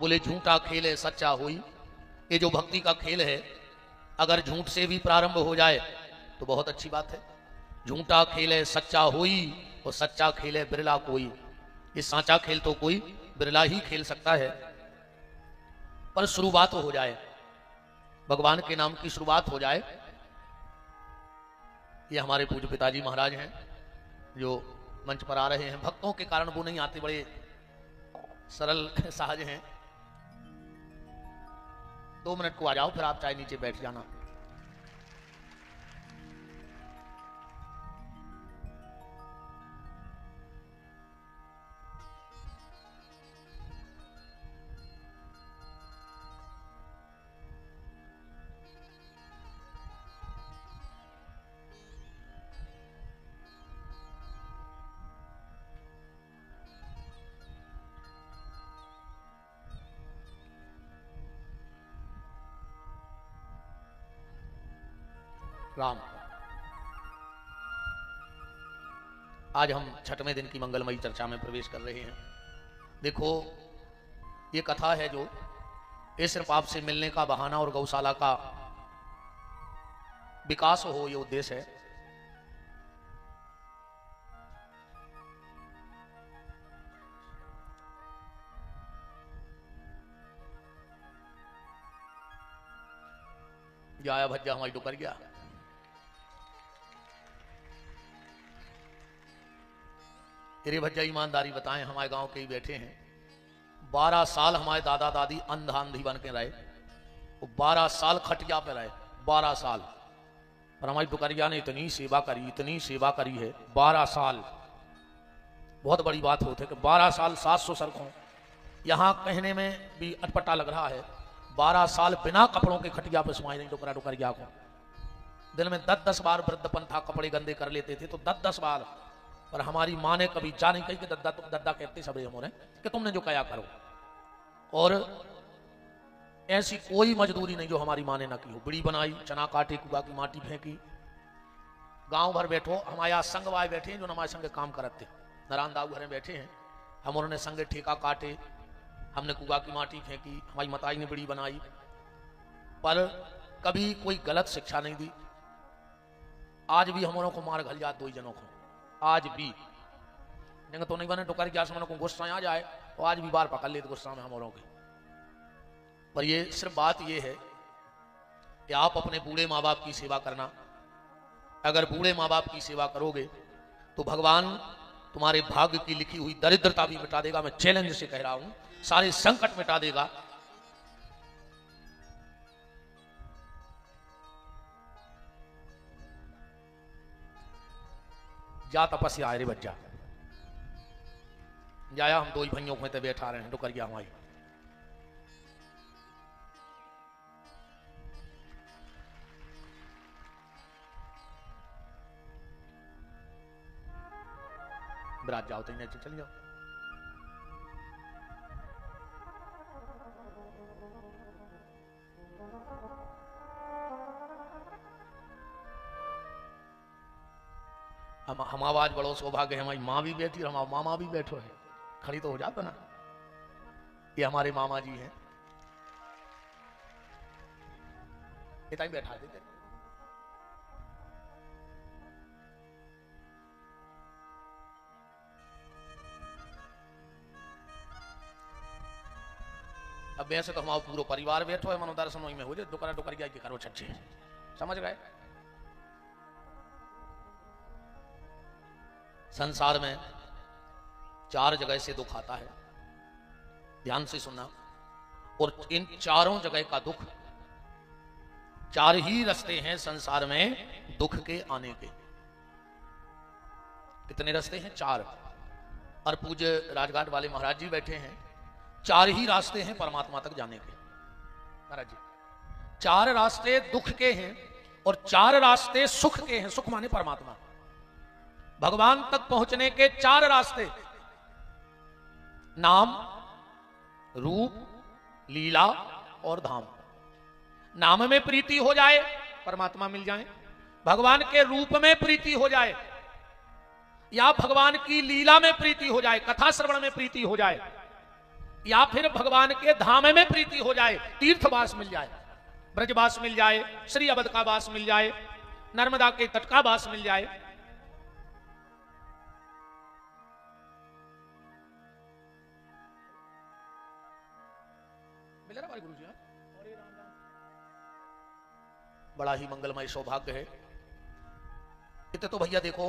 बोले झूठा खेल है सच्चा होई। ये जो भक्ति का खेल है अगर झूठ से भी प्रारंभ हो जाए तो बहुत अच्छी बात है। झूठा खेल है सच्चा होई और सच्चा खेल है बिरला कोई। ये सांचा खेल तो कोई बिरला ही खेल सकता है, पर शुरुआत हो जाए, भगवान के नाम की शुरुआत हो जाए। ये हमारे पूज्य पिताजी महाराज हैं जो मंच पर आ रहे हैं। भक्तों के कारण वो नहीं आते, बड़े सरल सहज हैं। 2 मिनट को आ जाओ, फिर आप चाहे नीचे बैठ जाना। राम। आज हम 6वें दिन की मंगलमयी चर्चा में प्रवेश कर रहे हैं। देखो, ये कथा है जो इस पाप से मिलने का बहाना और गौशाला का विकास हो, ये उद्देश्य है। जाया भज्जा हमारी डुकर गया। तेरे भज्जा ईमानदारी बताएं, हमारे गांव के ही बैठे हैं। 12 साल हमारे दादा दादी अंधा अंधी बन के रहे, वो 12 साल खटिया पे रहे, 12 साल। पर हमारी डुकरिया ने इतनी सेवा करी, इतनी सेवा करी है 12 साल। बहुत बड़ी बात होती है कि 12 साल 700 सरकों, यहां कहने में भी अटपटा लग रहा है। 12 साल बिना कपड़ों के खटिया पे सुमाई नहीं डुकरिया को। दिन में 10-10 बार वृद्ध पंथा कपड़े गंदे कर लेते थे, तो 10-10 बार। पर हमारी माँ ने कभी जा नहीं कही कि दद्दा कहते सब हमने कि तुमने जो कया करो। और ऐसी कोई मजदूरी नहीं जो हमारी माँ ने ना की हो। बिड़ी बनाई, चना काटे, कुआ की माटी फेंकी। गांव भर बैठो, हमारे यहाँ संगवाए बैठे हैं जो हमारे संग काम करते। नारायण दाऊ घर में बैठे हैं, हम उन्होंने संग ठेका काटे, हमने कुआ की माटी फेंकी, हमारी मताई ने बिड़ी बनाई। पर कभी कोई गलत शिक्षा नहीं दी। आज भी हम को मार घल जात 2 जनों को, आज भी तो नहीं बने टुकर क्या को गुस्सा आ जाए तो आज भी बार पकड़ लेते गुस्सा में हम औरों के। पर ये सिर्फ बात ये है कि आप अपने बूढ़े माँ बाप की सेवा करना। अगर बूढ़े माँ बाप की सेवा करोगे तो भगवान तुम्हारे भाग्य की लिखी हुई दरिद्रता भी मिटा देगा। मैं चैलेंज से कह रहा हूं, सारे संकट मिटा देगा। जा तपस्या रे बच्चा जाया। हम 2 ही भाइयों को बैठा रहे हैं डुकरिया हमारी। बरात जाओ तो नीचे चल जाओ। हम आवाज बड़ो सौभाग्य है, हमारी माँ भी बैठी और हमारा मामा भी बैठो है। खड़ी तो हो जाता ना। ये हमारे मामा जी हैं, इतना ही बैठा देते। अब वैसे तो हमारा पूरा परिवार बैठो है, मनोदर्शन वही में हो जाए। डुकर गया कि करो छच्छे, समझ गए। संसार में 4 जगह से दुख आता है, ध्यान से सुनना। और इन चारों जगह का दुख, 4 ही रास्ते हैं संसार में दुख के आने के। कितने रास्ते हैं? 4। और पूज्य राजघाट वाले महाराज जी बैठे हैं। 4 ही रास्ते हैं परमात्मा तक जाने के। महाराज जी, 4 रास्ते दुख के हैं और 4 रास्ते सुख के हैं। सुख माने परमात्मा। भगवान तक पहुंचने के 4 रास्ते, नाम, रूप, लीला और धाम। नाम में प्रीति हो जाए परमात्मा मिल जाए, भगवान के रूप में प्रीति हो जाए, या भगवान की लीला में प्रीति हो जाए, कथा श्रवण में प्रीति हो जाए, या फिर भगवान के धाम में प्रीति हो जाए, तीर्थवास मिल जाए, ब्रजवास मिल जाए, श्री अवध का वास मिल जाए, नर्मदा के तट का वास मिल जाए। मिल रहा गुरु जी? बड़ा ही मंगलमय सौभाग्य है। इतने तो भैया देखो,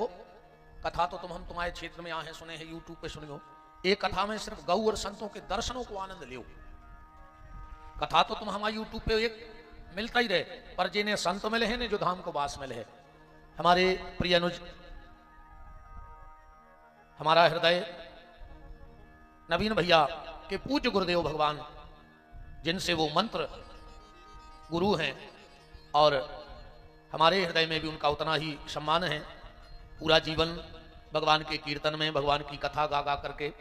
कथा तो हम तुम्हारे क्षेत्र में आए हैं, सुने हैं, यूट्यूब पे सुनियो। एक कथा में सिर्फ गौ और संतों के दर्शनों को आनंद लियो। कथा तो तुम हमारे यूट्यूब पे एक मिलता ही रहे, पर जिन्हें संत मिले हैं, ने जो धाम को वास मिले है। हमारे प्रिय अनुज, हमारा हृदय नवीन भैया के पूज्य गुरुदेव भगवान, जिनसे वो मंत्र गुरु हैं, और हमारे हृदय में भी उनका उतना ही सम्मान है। पूरा जीवन भगवान के कीर्तन में, भगवान की कथा गा गा करके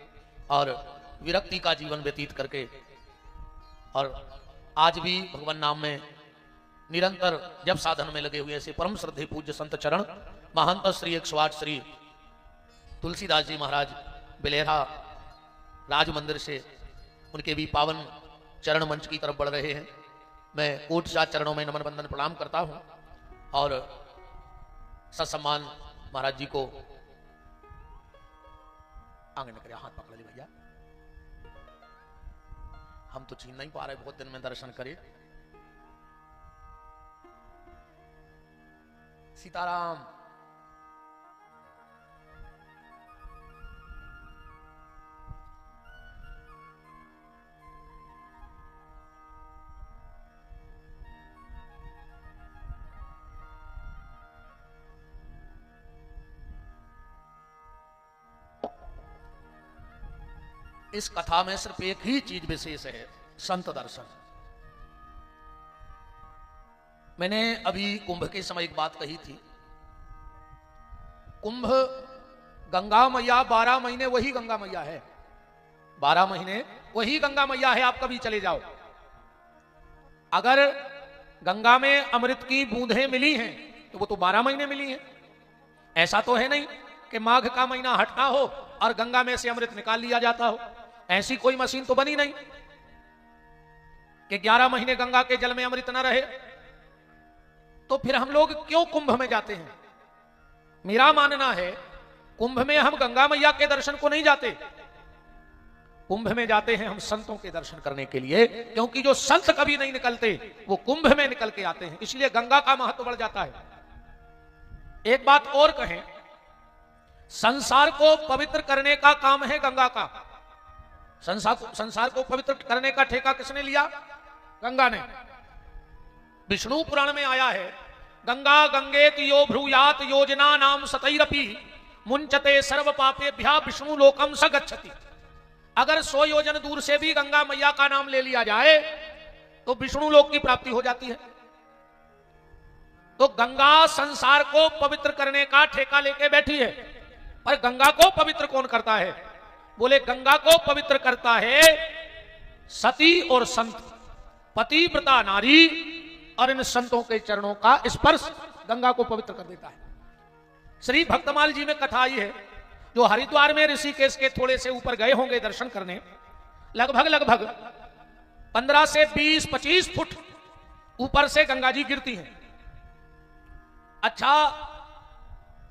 और विरक्ति का जीवन व्यतीत करके, और आज भी भगवान नाम में निरंतर जब साधन में लगे हुए ऐसे परम श्रद्धेय पूज्य संत चरण महंत श्री 108 श्री तुलसीदास जी महाराज बिलेरा राज मंदिर से, उनके भी पावन चरण मंच की तरफ बढ़ रहे हैं। मैं कोट सात चरणों में नमन बंदन प्रणाम करता हूं और सत्सम्मान महाराज जी को आंगन में करे, हाथ पकड़ ले भैया, हम तो छीन नहीं पा रहे, बहुत दिन में दर्शन करे। सीताराम। इस कथा में सिर्फ एक ही चीज विशेष है, संत दर्शन। मैंने अभी कुंभ के समय एक बात कही थी। कुंभ गंगा मैया 12 महीने वही गंगा मैया है, 12 महीने वही गंगा मैया है। आप कभी चले जाओ, अगर गंगा में अमृत की बूंदें मिली हैं तो वो तो 12 महीने मिली हैं। ऐसा तो है नहीं कि माघ का महीना हटना हो और गंगा में से अमृत निकाल लिया जाता हो। ऐसी कोई मशीन तो बनी नहीं कि 11 महीने गंगा के जल में अमृत न रहे। तो फिर हम लोग क्यों कुंभ में जाते हैं? मेरा मानना है कुंभ में हम गंगा मैया के दर्शन को नहीं जाते, कुंभ में जाते हैं हम संतों के दर्शन करने के लिए, क्योंकि जो संत कभी नहीं निकलते वो कुंभ में निकल के आते हैं, इसलिए गंगा का महत्व बढ़ जाता है। एक बात और कहें, संसार को पवित्र करने का काम है गंगा का। संसार को पवित्र करने का ठेका किसने लिया? गंगा ने। विष्णु पुराण में आया है, गंगा गंगेत यो भ्रूयात योजना नाम सतैरपि मुंचते सर्व पापेभ्या विष्णु लोकम स गच्छति। अगर 100 योजन दूर से भी गंगा मैया का नाम ले लिया जाए तो विष्णु लोक की प्राप्ति हो जाती है। तो गंगा संसार को पवित्र करने का ठेका लेके बैठी है, पर गंगा को पवित्र कौन करता है? बोले गंगा को पवित्र करता है सती और संत, पतिव्रता नारी, और इन संतों के चरणों का स्पर्श गंगा को पवित्र कर देता है। श्री भक्तमाल जी में कथा आई है, जो हरिद्वार में ऋषिकेश के थोड़े से ऊपर गए होंगे दर्शन करने, लगभग 15 से 20-25 फुट ऊपर से गंगा जी गिरती हैं। अच्छा,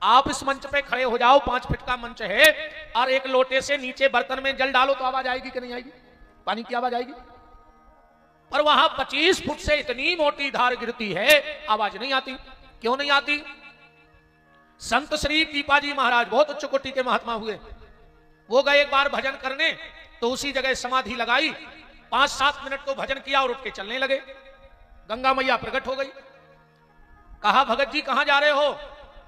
आप इस मंच पे खड़े हो जाओ, 5 फीट का मंच है, और एक लोटे से नीचे बर्तन में जल डालो तो आवाज आएगी कि नहीं आएगी? पानी की आवाज आएगी। पर वहां 25 फुट से इतनी मोटी धार गिरती है, आवाज नहीं आती। क्यों नहीं आती? संत श्री पीपाजी महाराज बहुत उच्च कोटि के महात्मा हुए, वो गए एक बार भजन करने, तो उसी जगह समाधि लगाई, 5-7 मिनट तो भजन किया और उठ के चलने लगे। गंगा मैया प्रकट हो गई। कहा, भगत जी कहां जा रहे हो?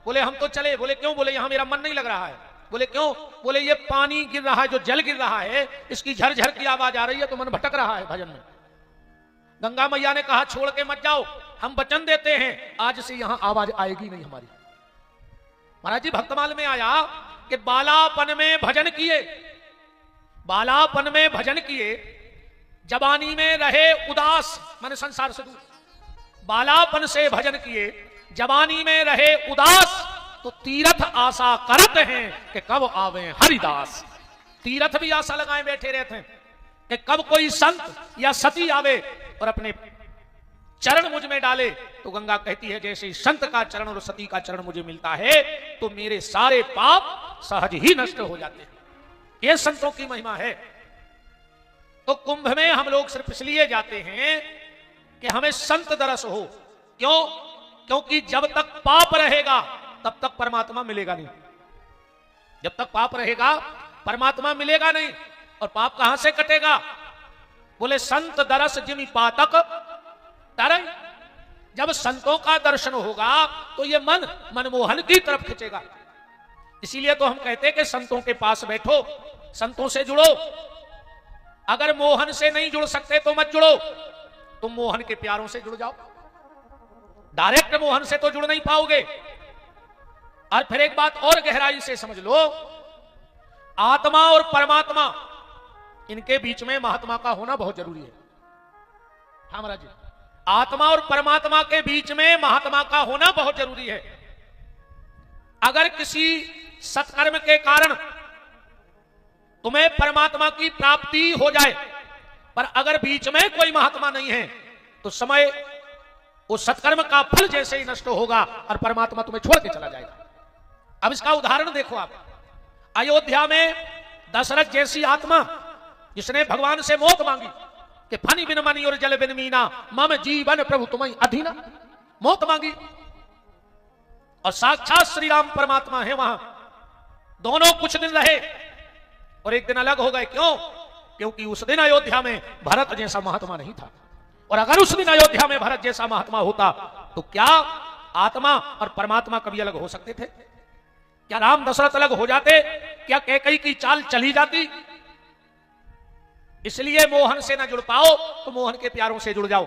बोले हम तो चले। बोले क्यों? बोले यहां मेरा मन नहीं लग रहा है। बोले क्यों? बोले ये पानी गिर रहा है, जो जल गिर रहा है, इसकी झरझर की आवाज आ रही है तो मन भटक रहा है भजन में। गंगा मैया ने कहा, छोड़ के मत जाओ, हम वचन देते हैं आज से यहां आवाज आएगी नहीं हमारी। महाराज जी भक्तमाल में आया कि बालापन में भजन किए, बालापन में भजन किए, जवानी में रहे उदास, माने संसार से दूर। बालापन से भजन किए, जवानी में रहे उदास, तो तीर्थ आशा करते हैं कि कब आवे हरिदास। तीर्थ भी आशा लगाए बैठे रहते हैं कि कब कोई संत या सती आवे और अपने चरण मुझ में डाले, तो गंगा कहती है जैसे संत का चरण और सती का चरण मुझे मिलता है तो मेरे सारे पाप सहज ही नष्ट हो जाते हैं। ये संतों की महिमा है। तो कुंभ में हम लोग सिर्फ इसलिए जाते हैं कि हमें संत दरस हो। क्यों? क्योंकि जब तक पाप रहेगा तब तक परमात्मा मिलेगा नहीं। जब तक पाप रहेगा परमात्मा मिलेगा नहीं। और पाप कहां से कटेगा? बोले संत दरस जिमि पातक तरई। जब संतों का दर्शन होगा तो ये मन मनमोहन की तरफ खींचेगा। इसीलिए तो हम कहते हैं कि संतों के पास बैठो, संतों से जुड़ो। अगर मोहन से नहीं जुड़ सकते तो मत जुड़ो, तुम मोहन के प्यारों से जुड़ जाओ। डायरेक्ट मोहन से तो जुड़ नहीं पाओगे। और फिर एक बात और गहराई से समझ लो, आत्मा और परमात्मा इनके बीच में महात्मा का होना बहुत जरूरी है। हाँ महाराज जी, आत्मा और परमात्मा के बीच में महात्मा का होना बहुत जरूरी है। अगर किसी सत्कर्म के कारण तुम्हें परमात्मा की प्राप्ति हो जाए, पर अगर बीच में कोई महात्मा नहीं है तो समय उस सत्कर्म का फल जैसे ही नष्ट होगा और परमात्मा तुम्हें छोड़ के चला जाएगा। अब इसका उदाहरण देखो आप। अयोध्या में दशरथ जैसी आत्मा जिसने भगवान से मौत मांगी कि फनी बिन मनी और जल बिन मीना मम जीवन प्रभु तुम्हें अधीना, मौत मांगी। और साक्षात श्री राम परमात्मा है वहां। दोनों कुछ दिन रहे और एक दिन अलग हो गए। क्यों? क्योंकि उस दिन अयोध्या में भरत जैसा महात्मा नहीं था। और अगर उस दिन अयोध्या में भरत जैसा महात्मा होता तो क्या आत्मा और परमात्मा कभी अलग हो सकते थे? क्या राम दशरथ अलग हो जाते? क्या कैकेयी की चाल चली जाती? इसलिए मोहन से ना जुड़ पाओ तो मोहन के प्यारों से जुड़ जाओ।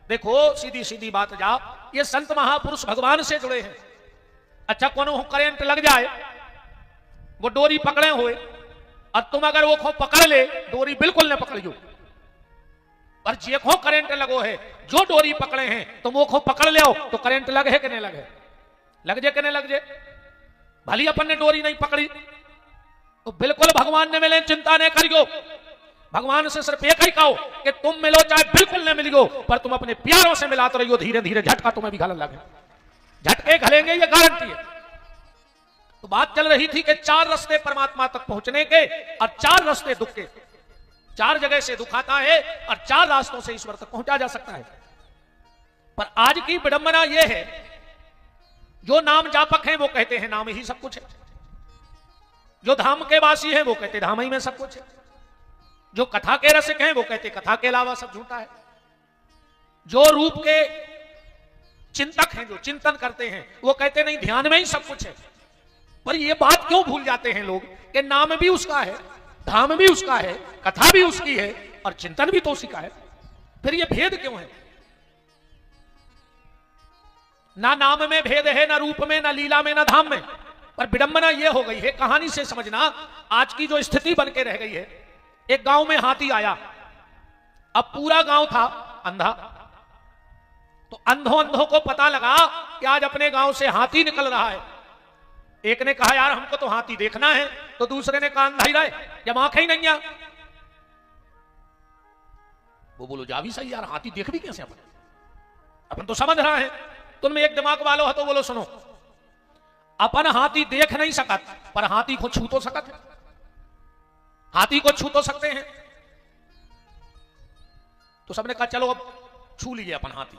देखो सीधी सीधी बात जाओ, ये संत महापुरुष भगवान से जुड़े हैं। अच्छा कोनो करंट लग जाए, वो डोरी पकड़े हुए और तुम अगर वो खो पकड़ ले, डोरी बिल्कुल न पकड़ियो। पर जे खो करंट लगो है, जो डोरी पकड़े हैं तुम वो खो पकड़ ले तो करंट लगे है कि नहीं लगे? लग जे कि नहीं लग जे? भली अपन ने डोरी नहीं पकड़ी तो बिल्कुल भगवान ने मिले चिंता नहीं करियो। भगवान से सिर्फ एक ही कहो कि तुम मिलो चाहे बिल्कुल न मिलियो, पर तुम अपने प्यारों से मिलाते रहियो। धीरे धीरे झटका तुम्हें भी घलन लगे, झटके घलेंगे, ये गारंटी है। तो बात चल रही थी कि 4 रास्ते परमात्मा तक पहुंचने के और 4 रास्ते दुख के। 4 जगह से दुख आता है और 4 रास्तों से ईश्वर तक पहुंचा जा सकता है। पर आज की विडंबना यह है, जो नाम जापक हैं वो कहते हैं नाम ही सब कुछ है। जो धाम के वासी हैं वो कहते धाम ही में सब कुछ है। जो कथा के रसिक हैं वो कहते कथा के अलावा सब झूठा है। जो रूप के चिंतक हैं, जो चिंतन करते हैं, वो कहते नहीं ध्यान में ही सब कुछ है। पर ये बात क्यों भूल जाते हैं लोग कि नाम भी उसका है, धाम भी उसका है, कथा भी उसकी है और चिंतन भी तो उसी का है। फिर ये भेद क्यों है? ना नाम में भेद है, ना रूप में, ना लीला में, ना धाम में। पर विडंबना यह हो गई है, कहानी से समझना आज की जो स्थिति बन के रह गई है। एक गांव में हाथी आया। अब पूरा गांव था अंधा, तो अंधों को पता लगा कि आज अपने गांव से हाथी निकल रहा है। एक ने कहा यार हमको तो हाथी देखना है, तो दूसरे ने कहा अंधा ही रहे, जब आंखें ही नहीं आ। वो बोलो जा भी सही यार, हाथी देख भी कैसे अपन तो समझ रहा है। तुम एक दिमाग वालों हो तो बोलो सुनो, अपन हाथी देख नहीं सकत पर हाथी को छू तो सकत है। हाथी को छू तो सकते हैं। तो सबने कहा चलो अब छू लीजिए अपन हाथी।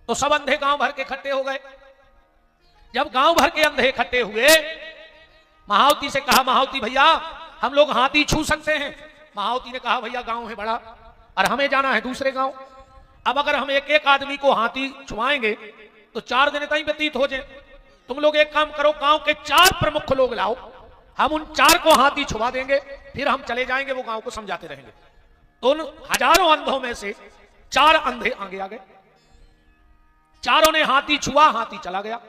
तो सब अंधे गांव भर के इकट्ठे हो गए। जब गांव भर के अंधे इकट्ठे हुए, महावती से कहा महावती भैया हम लोग हाथी छू सकते हैं। महावती ने कहा भैया गांव है बड़ा और हमें जाना है दूसरे गांव। अब अगर हम एक एक आदमी को हाथी छुआएंगे तो 4 दिन तक व्यतीत हो जाए। तुम लोग एक काम करो, गांव के 4 प्रमुख लोग लाओ, हम उन 4 को हाथी छुआ देंगे, फिर हम चले जाएंगे, वो गांव को समझाते रहेंगे। तो उन हजारों अंधों में से 4 अंधे आगे आ गए। 4 ने हाथी छुआ, हाथी चला गया।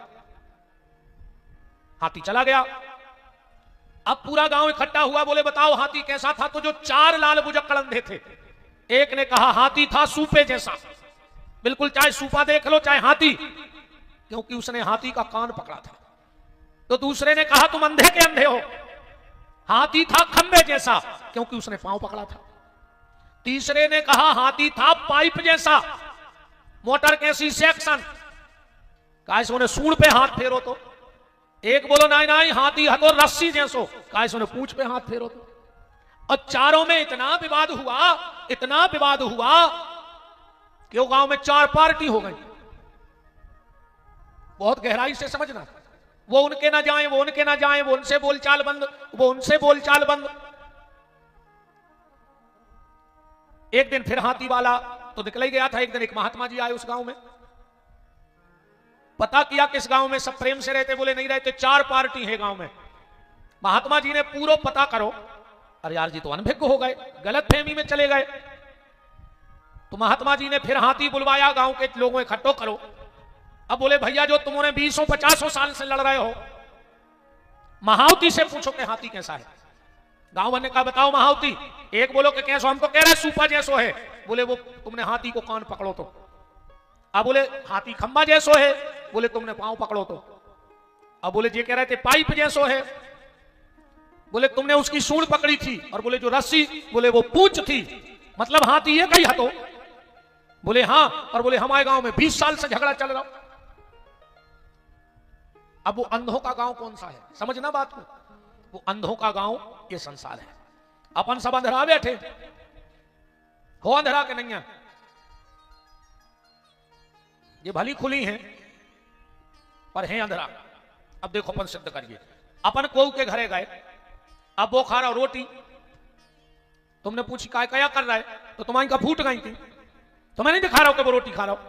हाथी चला गया। अब पूरा गांव इकट्ठा हुआ, बोले बताओ हाथी कैसा था? तो जो 4 लाल बुजक्कड़ अंधे थे, एक ने कहा हाथी था सूपे जैसा, बिल्कुल चाहे सूपा देख लो चाहे हाथी, क्योंकि उसने हाथी का कान पकड़ा था। तो दूसरे ने कहा तुम अंधे के अंधे हो, हाथी था खंबे जैसा, क्योंकि उसने पांव पकड़ा था। तीसरे ने कहा हाथी था पाइप जैसा, मोटर के सी सेक्शन, कहा सोने सूंड पे हाथ फेरो तो। एक बोलो नहीं नहीं हाथी हतो रस्सी जैसो, कहा सोने पूंछ पे हाथ फेरो तो। और चारों में इतना विवाद हुआ कि वो गांव में 4 पार्टी हो गई। बहुत गहराई से समझना, वो उनके ना जाएं, वो उनके ना जाएं, वो उनसे बोलचाल बंद, वो उनसे बोलचाल बंद। एक दिन फिर हाथी वाला तो निकल ही गया था। एक दिन एक महात्मा जी आए उस गांव में, पता किया किस गांव में सब प्रेम से रहते, बोले नहीं रहते, 4 पार्टी है गांव में। महात्मा जी ने पूरा पता करो, अरे यार जी तो अनभिज्ञ हो गए, गलत फहमी में चले गए। तो महात्मा जी ने फिर हाथी बुलवाया, गांव के लोगों इकट्ठो करो। अब बोले भैया जो तुमने 20-50 साल से लड़ रहे हो, महावती से पूछो कि हाथी कैसा है। गांव वाले ने कहा बताओ महावती। एक बोलो कि कैसो, हमको कह रहे सूपा जैसो है। बोले वो तुमने हाथी को कान पकड़ो तो। अब बोले हाथी खंबा जैसो है, बोले तुमने पांव पकड़ो तो। अब बोले ये कह रहे थे पाइप जैसो है, बोले तुमने उसकी सूंड पकड़ी थी। और बोले जो रस्सी, बोले वो पूंछ थी, मतलब हाथी ये कही हतो। बोले हाँ। और बोले हमारे गांव में 20 साल से झगड़ा चल रहा। अब वो अंधों का गांव कौन सा है, समझना बात को। वो अंधों का गांव ये संसार है। अपन सब अंधरा बैठे हो, अंधरा के नहीं है, ये भली खुली हैं पर हैं अंधरा। अब देखो अपन सिद्ध करिए। अपन को के घरे गए, अब वो खा रहा रोटी, तुमने पूछी क्या क्या कर रहा है, तो तुम्हारी का फूट गई थी। तो मैं नहीं दिखा रहा हूं कि वो रोटी खा रहा हूं,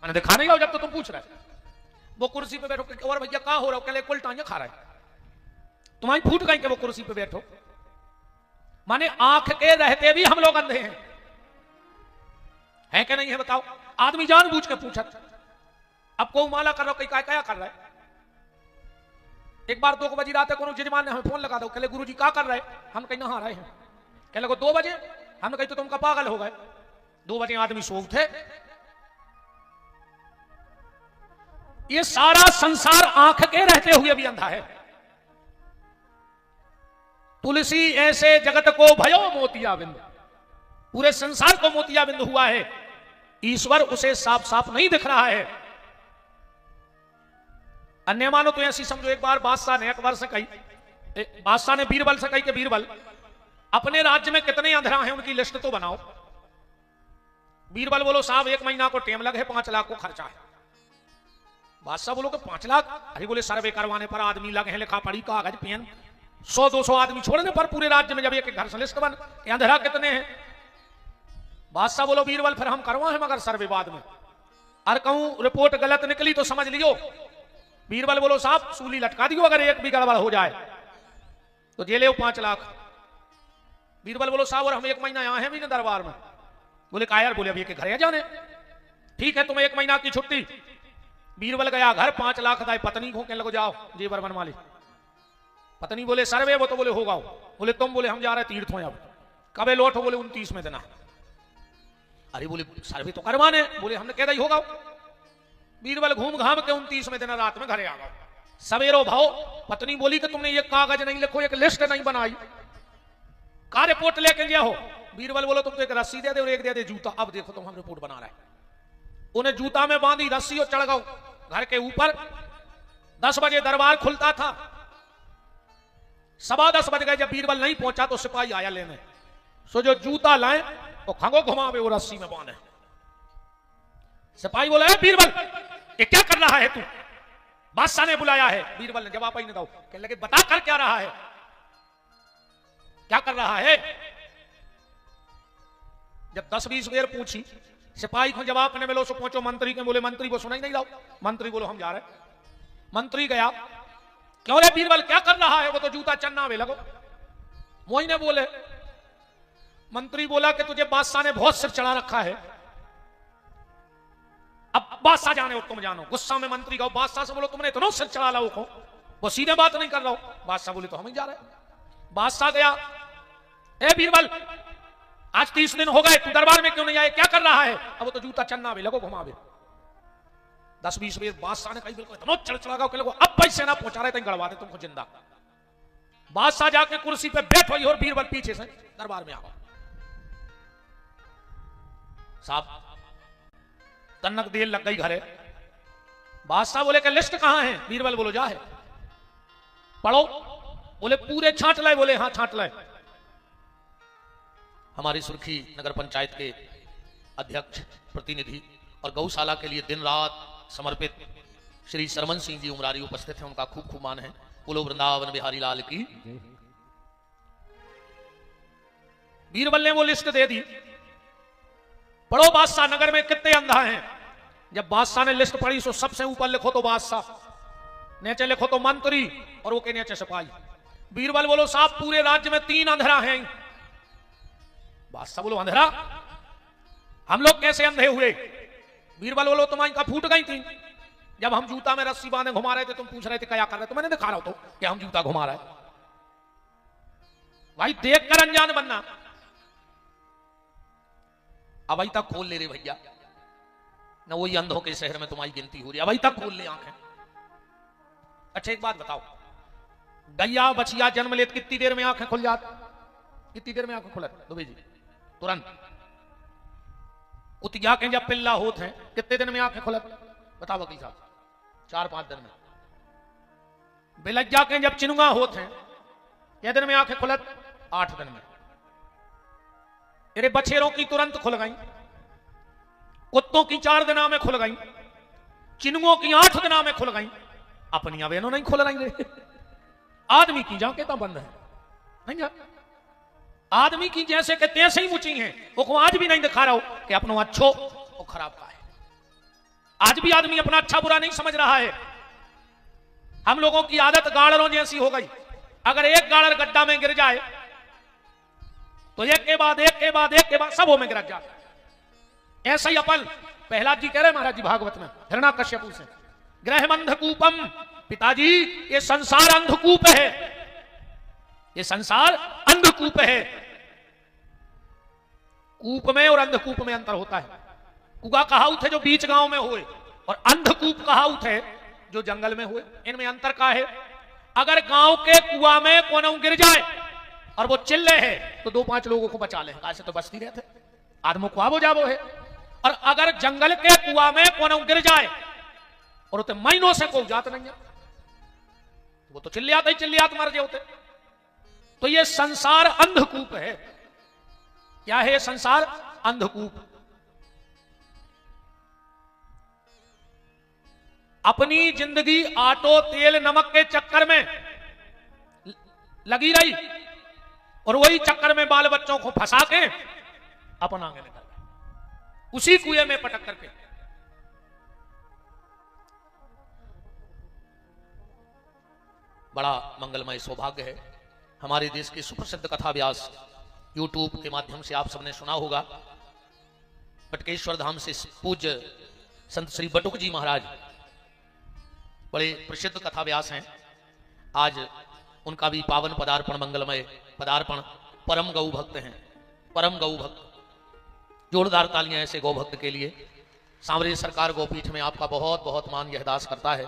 मैंने दिखा नहीं हो जब तो तुम पूछ रहे। वो कुर्सी पे बैठो और भैया क्या हो रहा हो, कहले उल्टा खा रहा है, तुम्हारी फूट गई कि वो कुर्सी पे बैठो। माने आंख के रहते भी हम लोग अंधे हैं कि नहीं है बताओ। आदमी जानबूझ के पूछा, अब को माला कर रहा हो, क्या क्या कर रहा है। एक बार 2 बजे रात को जजमान ने हमें फोन लगा दो, कहले गुरुजी क्या कर रहे हैं, हम कहीं नहा रहे हैं। कहले 2 बजे, हमने कही तो तुम का पागल हो गए, 2 बजे आदमी सो उठे। ये सारा संसार आंख के रहते हुए भी अंधा है। तुलसी ऐसे जगत को भयो मोतिया बिंद, पूरे संसार को मोतिया बिंद हुआ है, ईश्वर उसे साफ साफ नहीं दिख रहा है। अन्य मानो तो ऐसी समझो, एक बार बादशाह ने अकबर से कही, बादशाह ने बीरबल से कही कि बीरबल अपने राज्य में कितने अंधरा हैं उनकी लिस्ट तो बनाओ। बीरबल बोलो साहब 1 महीना को टेम लगे, 5 लाख को खर्चा है। बादशाह बोलो कि 5 लाख, अरे बोले सर्वे करवाने पर आदमी लगे हैं, लिखा पढ़ी कागज पेन, 100-200 आदमी छोड़ने पर पूरे राज्य में जब एक घर से लिस्ट बन, अंधरा कितने हैं। बादशाह बोलो बीरबल फिर हम करवाएं मगर सर्वे बाद में, और कहूं रिपोर्ट गलत निकली तो समझ लियो। बीरबल बोलो साहब सूली लटका दियो, अगर एक भी गड़बड़ हो जाए तो जेले हो 5 लाख। बीरबल बोलो साहब और हम 1 महीना यहाँ हैं भी ना दरबार में। बोले का यार, बोले अब ये के घर जाने, ठीक है तुम्हें 1 महीना की छुट्टी। बीरबल गया घर, 5 लाख दाई पत्नी को, कहने लगो जाओ जेवर बनवा ली। पत्नी बोले सर्वे, वो तो बोले होगा। बोले तुम, बोले हम जा रहे तीर्थों, अब कबे लौटो, बोले 29 में देना। अरे बोले सर्वे तो करवाने, बोले हमने कह रही होगा। बीरबल घूम घाम के 29 में देना रात में घरे आ गए। सवेरो भाव पत्नी बोली कि तुमने ये कागज नहीं लिखो, एक लिस्ट नहीं बनाई, का रिपोर्ट लेके लिया हो। बीरबल बोलो तुम तो एक रस्सी दे दे और एक दे दे जूता, अब देखो तुम हम रिपोर्ट बना रहे। उन्हें जूता में बांधी रस्सी और चढ़ गओ घर के ऊपर। 10 बजे दरबार खुलता था, 10:15 बज गए। जब बीरबल नहीं पहुंचा तो सिपाही आया लेने, सो जो जूता लाए वो खंगो घुमावे वो रस्सी में बांधे। सिपाही बोला बीरबल ये क्या कर रहा है तू, बादशाह ने बुलाया है। बीरबल ने जवाब ही नहीं दो, कहने लगे बता कर क्या रहा है, क्या कर रहा है। जब 10-20 बेर पूछी, सिपाही को जवाब करने में सो पहुंचो मंत्री के। बोले मंत्री को सुना ही नहीं लाओ। मंत्री बोलो हम जा रहे। मंत्री गया, क्यों रे बीरबल क्या कर रहा है, वो तो जूता चन्ना में लगो। मोही ने बोले, मंत्री बोला कि तुझे बादशाह ने बहुत सिर चढ़ा रखा है, अब बादशाह जाने हो तुम जानो। गुस्सा में मंत्री कहो बादशाह से बोलो तुमने इतना सिर चढ़ा ला को, वो सीधे बात नहीं कर रहा हो। बादशाह बोले तो हम ही जा रहे। बादशाह गया, ए बीरबल आज 30 दिन हो गए तू दरबार में क्यों नहीं आए, क्या कर रहा है। अब वो तो जूता चन्ना में लगो घुमावे। 10-20 बेर बादशाह ने कही बिल्कुल इतना चढ़ गया कि अब पैसे ना पहुंचा रहे थे गड़वा दे तुमको जिंदा। बादशाह जाके कुर्सी पे बैठो और बीरबल पीछे से दरबार में आओ। साहब तन्नक देर लग गई घरे। बादशाह बोले कि लिस्ट कहां है? बीरबल बोलो जा है, पढ़ो। बोले पूरे छांट लाए? बोले हाँ छांट लाए। हमारी सुर्खी नगर पंचायत के अध्यक्ष प्रतिनिधि और गौशाला के लिए दिन रात समर्पित श्री सरमन सिंह जी उमरारी उपस्थित हैं, उनका खूब खूब मान है। बोलो वृंदावन बिहारी लाल की। बीरबल ने वो लिस्ट दे दी, पढ़ो बादशाह नगर में कितने अंधा हैं। जब बादशाह ने लिस्ट पढ़ी तो सबसे ऊपर लिखो तो बादशाह, नीचे लिखो तो मंत्री और वो के नीचे सिपाही। बीरबल बोलो साहब पूरे राज्य में 3 अंधेरा हैं। बादशाह बोलो अंधेरा? हम लोग कैसे अंधे हुए? बीरबल बोलो तुम्हारी का फूट गई थी जब हम जूता में रस्सी बांधे घुमा रहे थे, तुम पूछ रहे थे क्या कर रहे थे, मैंने दिखा रहा हूं तो कि हम जूता घुमा रहे। भाई देख कर अनजान बनना। अब अभी तक खोल ले रे भैया, ना वही अंधों के शहर में तुम्हारी गिनती हो रही है, अभी तक खोल ले आंखें। अच्छा एक बात बताओ, गैया बछिया जन्म लेत कितनी देर में आंखें खुल जाती? कितनी देर में आंखें खुलत दुबे जी? तुरंत। कुतिया के जब पिल्ला होते हैं कितने दिन में आंखें खुलत? बताओ वकील साहब। 4-5 दिन में। बिलज्जा के जब चिनुआ होते हैं कितने दिन में आंखें खुलत? 8 दिन में। तेरे बछेरों की तुरंत खुल गई, कुत्तों की 4 दिना में खुल गई, चिनुओं की 8 दिना में खुल गई, अपनी अवेनो नहीं खुल रही रे। आदमी की जाके तो बंद है नहीं जा। आदमी की जैसे कि तैसे ही मुची हैं, वो आज भी नहीं दिखा रहा हो कि अपनो अच्छो और खराब का है। आज भी आदमी अपना अच्छा बुरा नहीं समझ रहा है। हम लोगों की आदत गाड़रों जैसी हो गई। अगर एक गाड़र गड्ढा में गिर जाए तो एक के बाद एक के बाद एक के बाद सब में गिर जाए। ऐसा ही अपन प्रहलाद जी कह रहे महाराज जी भागवत में हिरण्याकश्यपु से, ग्रह अंधकूपम, पिताजी ये संसार अंधकूप है, ये संसार अंधकूप है। कूप में और अंधकूप में अंतर होता है। कुआ कहावत है जो बीच गांव में हुए, और अंधकूप कहावत है जो जंगल में हुए। इनमें अंतर का है? अगर गांव के कुआ में कोनो गिर जाए और वो चिल्ले है तो 2-5 लोगों को बचा ले, ऐसे तो बचती रहते, आदमों को आबो जाबो है। और अगर जंगल के कुआ में कोनो गिर जाए और उते महीनों से कोई जात नहीं है, वो तो चिल्लियात मर जाते होते। तो ये संसार अंधकूप है। क्या है संसार? अंधकूप। अपनी जिंदगी आटो तेल नमक के चक्कर में लगी रही और वही चक्कर में बाल बच्चों को फंसा के अपन आगे निकल गए, उसी कुएं में पटक करके। बड़ा मंगलमय सौभाग्य है। हमारे देश के सुप्रसिद्ध कथा व्यास YouTube के माध्यम से आप सबने सुना होगा, बटकेश्वर धाम से पूज्य संत श्री बटुक जी महाराज बड़े प्रसिद्ध कथा व्यास हैं। आज उनका भी पावन पदार्पण, मंगलमय पदार्पण। परम गौ भक्त हैं, परम गौ भक्त। जोरदार तालियां ऐसे गौ भक्त के लिए। सांवरे सरकार गोपीठ में आपका बहुत बहुत मान यह दास करता है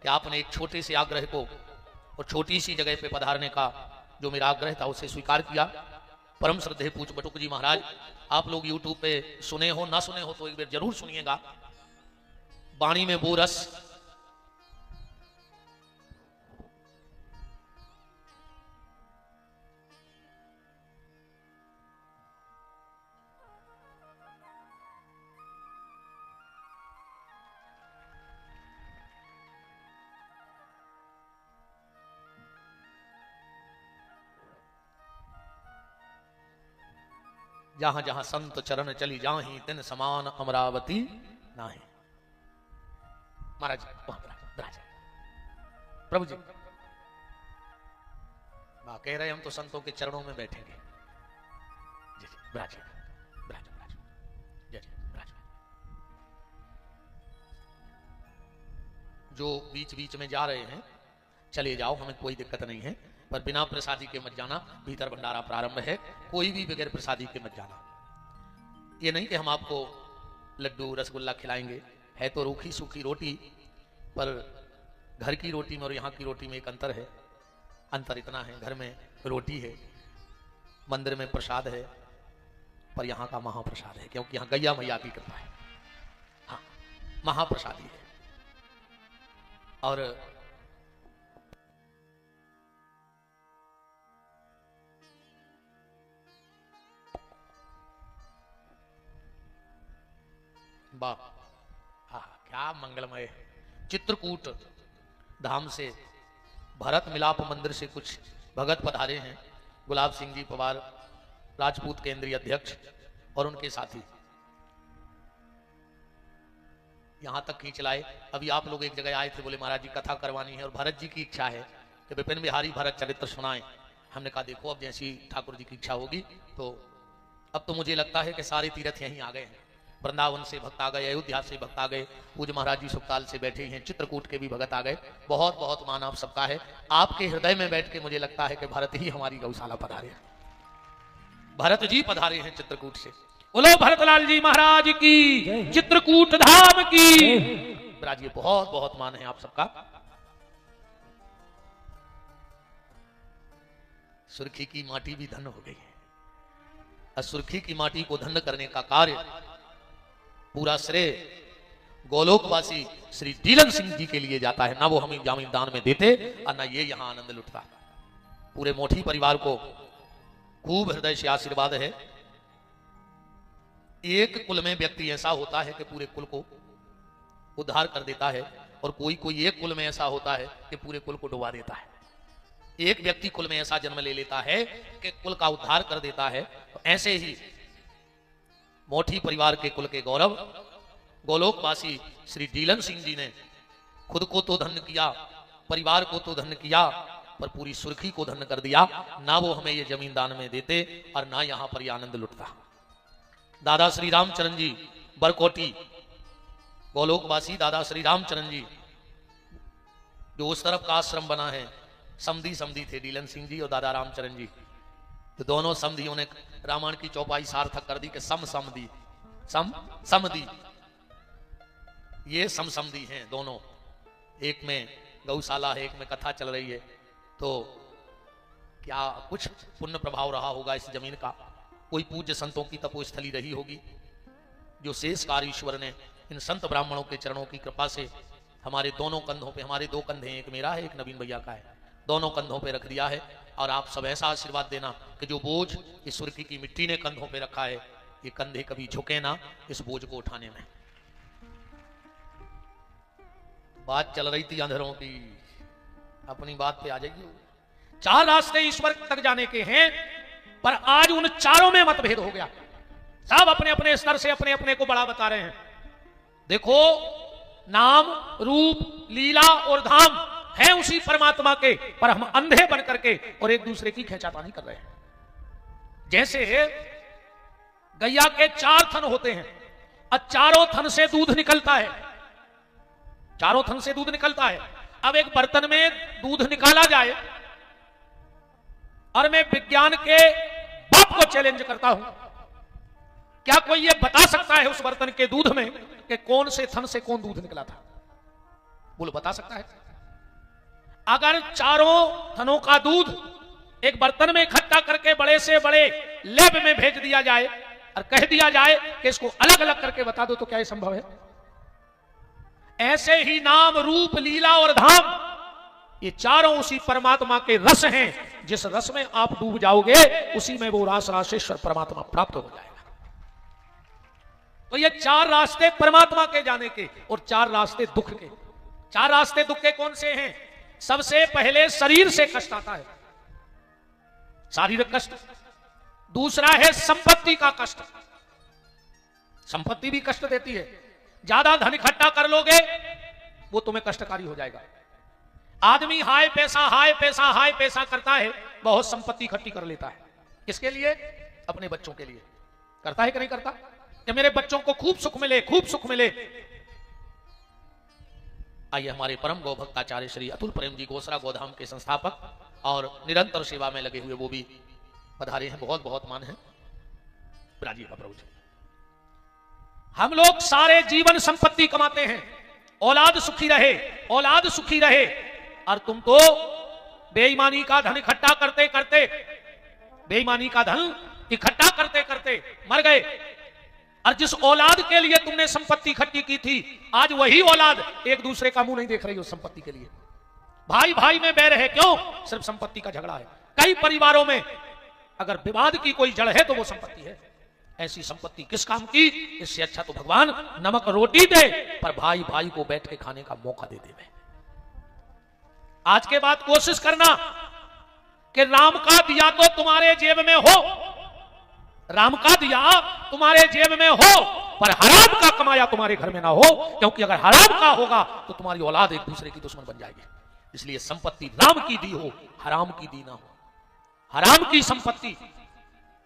कि आपने एक छोटे से आग्रह को और छोटी सी जगह पे पधारने का जो मेरा आग्रह था उसे स्वीकार किया। परम श्रद्धेय पूज्य बटुक जी महाराज, आप लोग YouTube पे सुने हो ना सुने हो तो एक बार जरूर सुनिएगा। वाणी में वो रस, जहां जहां संत चरण चली जाही तिन समान अमरावती नाही। महाराज वहां प्रभु जी मां कह रहे हम तो संतों के चरणों में बैठेंगे। जी जी ब्राज ब्राज ब्राज जी जी ब्राज। जो बीच बीच में जा रहे हैं चले जाओ, हमें कोई दिक्कत नहीं है, पर बिना प्रसादी के मत जाना। भीतर भंडारा प्रारंभ है, कोई भी बगैर प्रसादी के मत जाना। ये नहीं कि हम आपको लड्डू रसगुल्ला खिलाएंगे, है तो रूखी सूखी रोटी, पर घर की रोटी में और यहाँ की रोटी में एक अंतर है। अंतर इतना है, घर में रोटी है, मंदिर में प्रसाद है, पर यहाँ का महाप्रसाद है, क्योंकि यहाँ गैया मैया की कृपा है। हाँ, महाप्रसादी है। और वाह, क्या मंगलमय। चित्रकूट धाम से भरत मिलाप मंदिर से कुछ भगत पधारे हैं, गुलाब सिंह जी पवार, राजपूत केंद्रीय अध्यक्ष और उनके साथी यहां तक खींच लाए। अभी आप लोग एक जगह आए थे, बोले महाराज जी कथा करवानी है और भरत जी की इच्छा है कि विपिन बिहारी भरत चरित्र सुनाएं। हमने कहा देखो अब जैसी ठाकुर जी की इच्छा होगी। तो अब तो मुझे लगता है कि सारे तीर्थ यहीं आ गए हैं। वृंदावन से भक्त आ गए, अयोध्या से भक्त आ गए, पूज्य महाराज जी सुखताल से बैठे हैं, चित्रकूट के भी भगत आ गए। बहुत बहुत मान आप सबका है। आपके हृदय में बैठ के मुझे लगता है कि भरत ही हमारी गौशाला पधारे, भरत जी पधारे हैं चित्रकूट से। बोलो भरतलाल जी महाराज की, चित्रकूट धाम की। राजी बहुत बहुत मान है आप सबका। सुर्खी की माटी भी धन हो गई है। सुर्खी की माटी को धन्य करने का कार्य पूरा श्रेय गोलोकवासी श्री डीलन सिंह जी के लिए जाता है। ना वो हमें जामीन दान में देते और ना ये यहां आनंद लुटता। पूरे मोठी परिवार को खूब हृदय से आशीर्वाद है। एक कुल में व्यक्ति ऐसा होता है कि पूरे कुल को उद्धार कर देता है, और कोई कोई एक कुल में ऐसा होता है कि पूरे कुल को डुबा देता है। एक व्यक्ति कुल में ऐसा जन्म ले लेता है कि कुल का उद्धार कर देता है। तो ऐसे ही मोठी परिवार के कुल के गौरव गोलोकवासी श्री डीलन सिंह जी ने खुद को तो धन्य किया, परिवार को तो धन्य किया, पर पूरी सुर्खी को धन्य कर दिया। ना वो हमें ये जमीन दान में देते और ना यहां पर ये आनंद लुटता। दादा श्री रामचरण जी बरकोटी, गोलोकवासी दादा श्री रामचरण जी, जो उस तरफ का आश्रम बना है, समधी समधी थे डीलन सिंह जी और दादा रामचरण जी। तो दोनों समधियों ने रामायण की चौपाई सार्थक कर दी कि सम समधी, सम समधी, ये सम समधी हैं दोनों। एक में गौशाला है, एक में कथा चल रही है। तो क्या कुछ पुण्य प्रभाव रहा होगा इस जमीन का, कोई पूज्य संतों की तपोस्थली रही होगी, जो शेष कार्य ईश्वर ने इन संत ब्राह्मणों के चरणों की कृपा से हमारे दोनों कंधों पे, हमारे दो कंधे, एक मेरा है एक नवीन भैया का है, दोनों कंधों पे रख दिया है। और आप सब ऐसा आशीर्वाद देना कि जो बोझ इस सुर्खी की मिट्टी ने कंधों पे रखा है, ये कंधे कभी झुके ना इस बोझ को उठाने में। बात चल रही थी अंधेरों की, अपनी बात पे आ जाइए। 4 रास्ते ईश्वर तक जाने के हैं, पर आज उन चारों में मतभेद हो गया। सब अपने अपने स्तर से अपने अपने को बड़ा बता रहे हैं। देखो, नाम रूप लीला और धाम है उसी परमात्मा के, पर हम अंधे बन करके और एक दूसरे की खींचातानी कर रहे हैं। जैसे गैया के 4 थन होते हैं और चारों थन से दूध निकलता है, चारों थन से दूध निकलता है। अब एक बर्तन में दूध निकाला जाए और मैं विज्ञान के बाप को चैलेंज करता हूं, क्या कोई यह बता सकता है उस बर्तन के दूध में कि कौन से थन से कौन दूध निकला था? बोलो, बता सकता है? अगर चारों थनों का दूध एक बर्तन में इकट्ठा करके बड़े से बड़े लैब में भेज दिया जाए और कह दिया जाए कि इसको अलग अलग करके बता दो, तो क्या यह संभव है? ऐसे ही नाम रूप लीला और धाम, ये चारों उसी परमात्मा के रस हैं। जिस रस में आप डूब जाओगे उसी में वो रास राशेश्वर परमात्मा प्राप्त हो जाएगा। तो ये 4 रास्ते परमात्मा के जाने के और 4 रास्ते दुख के। 4 रास्ते दुख के कौन से हैं? सबसे पहले शरीर से कष्ट आता है, शारीरिक कष्ट। दूसरा है संपत्ति का कष्ट, संपत्ति भी कष्ट देती है। ज्यादा धन इकट्ठा कर लोगे वो तुम्हें कष्टकारी हो जाएगा। आदमी हाय पैसा हाय पैसा हाय पैसा करता है, बहुत संपत्ति इकट्ठी कर लेता है। किसके लिए? अपने बच्चों के लिए। करता है कि नहीं करता? कि मेरे बच्चों को खूब सुख मिले, खूब सुख मिले। आइए हमारे परम गौ भक्ताचार्य श्री अतुल प्रेम जी गोसरा गोधाम के संस्थापक और निरंतर सेवा में लगे हुए वो भी पधारे हैं। बहुत बहुत मान है। राजीव प्रभु जी, हम लोग सारे जीवन संपत्ति कमाते हैं, औलाद सुखी रहे, औलाद सुखी रहे, और तुम तो बेईमानी का धन इकट्ठा करते करते, बेईमानी का धन इकट्ठा करते करते मर गए। और जिस औलाद के लिए तुमने संपत्ति इकट्ठी की थी, आज वही औलाद एक दूसरे का मुंह नहीं देख रही उस संपत्ति के लिए। भाई भाई में बैर है, क्यों? सिर्फ संपत्ति का झगड़ा है। कई परिवारों में अगर विवाद की कोई जड़ है तो वो संपत्ति है। ऐसी संपत्ति किस काम की? इससे अच्छा तो भगवान नमक रोटी दे, पर भाई भाई को बैठ के खाने का मौका दे दे। आज के बाद कोशिश करना कि राम का दिया तो तुम्हारे जेब में हो, राम का दिया तुम्हारे जेब में हो, पर हराम का कमाया तुम्हारे घर में ना हो, क्योंकि अगर हराम का होगा तो तुम्हारी औलाद एक दूसरे की दुश्मन बन जाएगी। इसलिए संपत्ति राम की दी हो, हराम की दी ना हो। हराम की संपत्ति,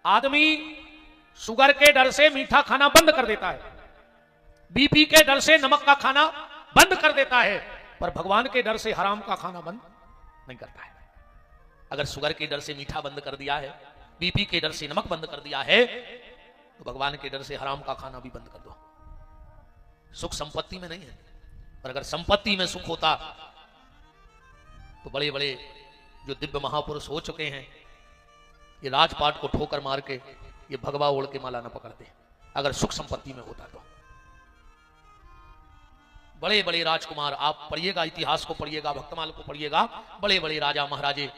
आदमी शुगर के डर से मीठा खाना बंद कर देता है, बीपी के डर से नमक का खाना बंद कर देता है, पर भगवान के डर से हराम का खाना बंद नहीं करता है। अगर शुगर के डर से मीठा बंद कर दिया है, बीपी के डर से नमक बंद कर दिया है, तो भगवान के डर से हराम का खाना भी बंद कर दो। सुख संपत्ति में नहीं है, पर अगर संपत्ति में सुख होता तो बड़े बड़े जो दिव्य महापुरुष हो चुके हैं, ये राजपाट को ठोकर मार के ये भगवा ओढ़ के माला न पकड़ते, अगर सुख संपत्ति में होता तो। बड़े बड़े राजकुमार, आप पढ़िएगा, इतिहास को पढ़िएगा, भक्तमाल को पढ़िएगा, बड़े बड़े राजा महाराजे,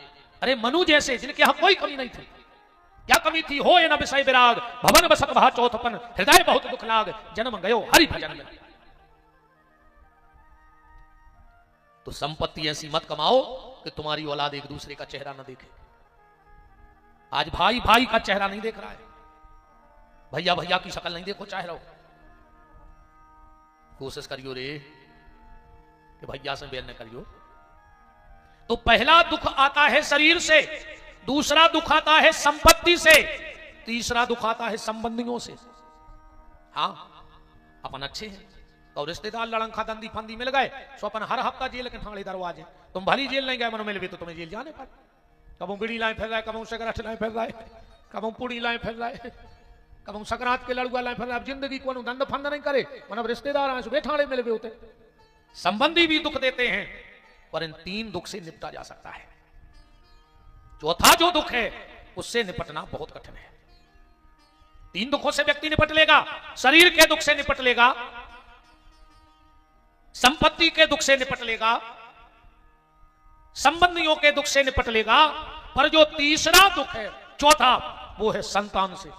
अरे मनु जैसे, जिनके यहां कोई कमी नहीं थी। क्या कमी थी? हो ये न विषय विराग, भवन बसत भा चौथपन, हृदय बहुत दुख लाग, जन्म गयो हरि भजन में। तो संपत्ति ऐसी मत कमाओ कि तुम्हारी औलाद एक दूसरे का चेहरा न देखे। आज भाई भाई का चेहरा नहीं देख रहा है, भैया भैया की शक्ल नहीं देखो चाहे रहो। कोशिश करियो रे कि भैया से बैर न करियो। तो पहला दुख आता है शरीर से, दूसरा दुख आता है संपत्ति से, तीसरा दुख आता है संबंधियों से। हाँ, अपन अच्छे हैं तो रिश्तेदार लड़ंखा दंदी फंदी मिल गए, सो अपन हर हफ्ता जेल के ठाणे दरवाजे। तुम भली जेल नहीं गए, मनो मिल भी तो तुम्हें जेल जाने पर। कबू बीड़ी लाए फिर रहा है, कबू सिगरेट लाए फिर रहा है, कबू पूड़ी लाए फिर रहा है, कबू सकरात के लड़ुआ लाए फिर रहा है। अब जिंदगी को दंड फंद नहीं करे, मतलब रिश्तेदार आए सुबह ठाणे मिल भी होते। संबंधी भी दुख देते हैं, पर इन तीन दुख से निपटा जा सकता है। चौथा जो दुख है उससे निपटना बहुत कठिन है। तीन दुखों से व्यक्ति निपट लेगा, शरीर के दुख से निपट लेगा, संपत्ति के दुख से निपट लेगा, संबंधियों के दुख से निपट लेगा, पर जो तीसरा दुख है, चौथा, वो है संतान से।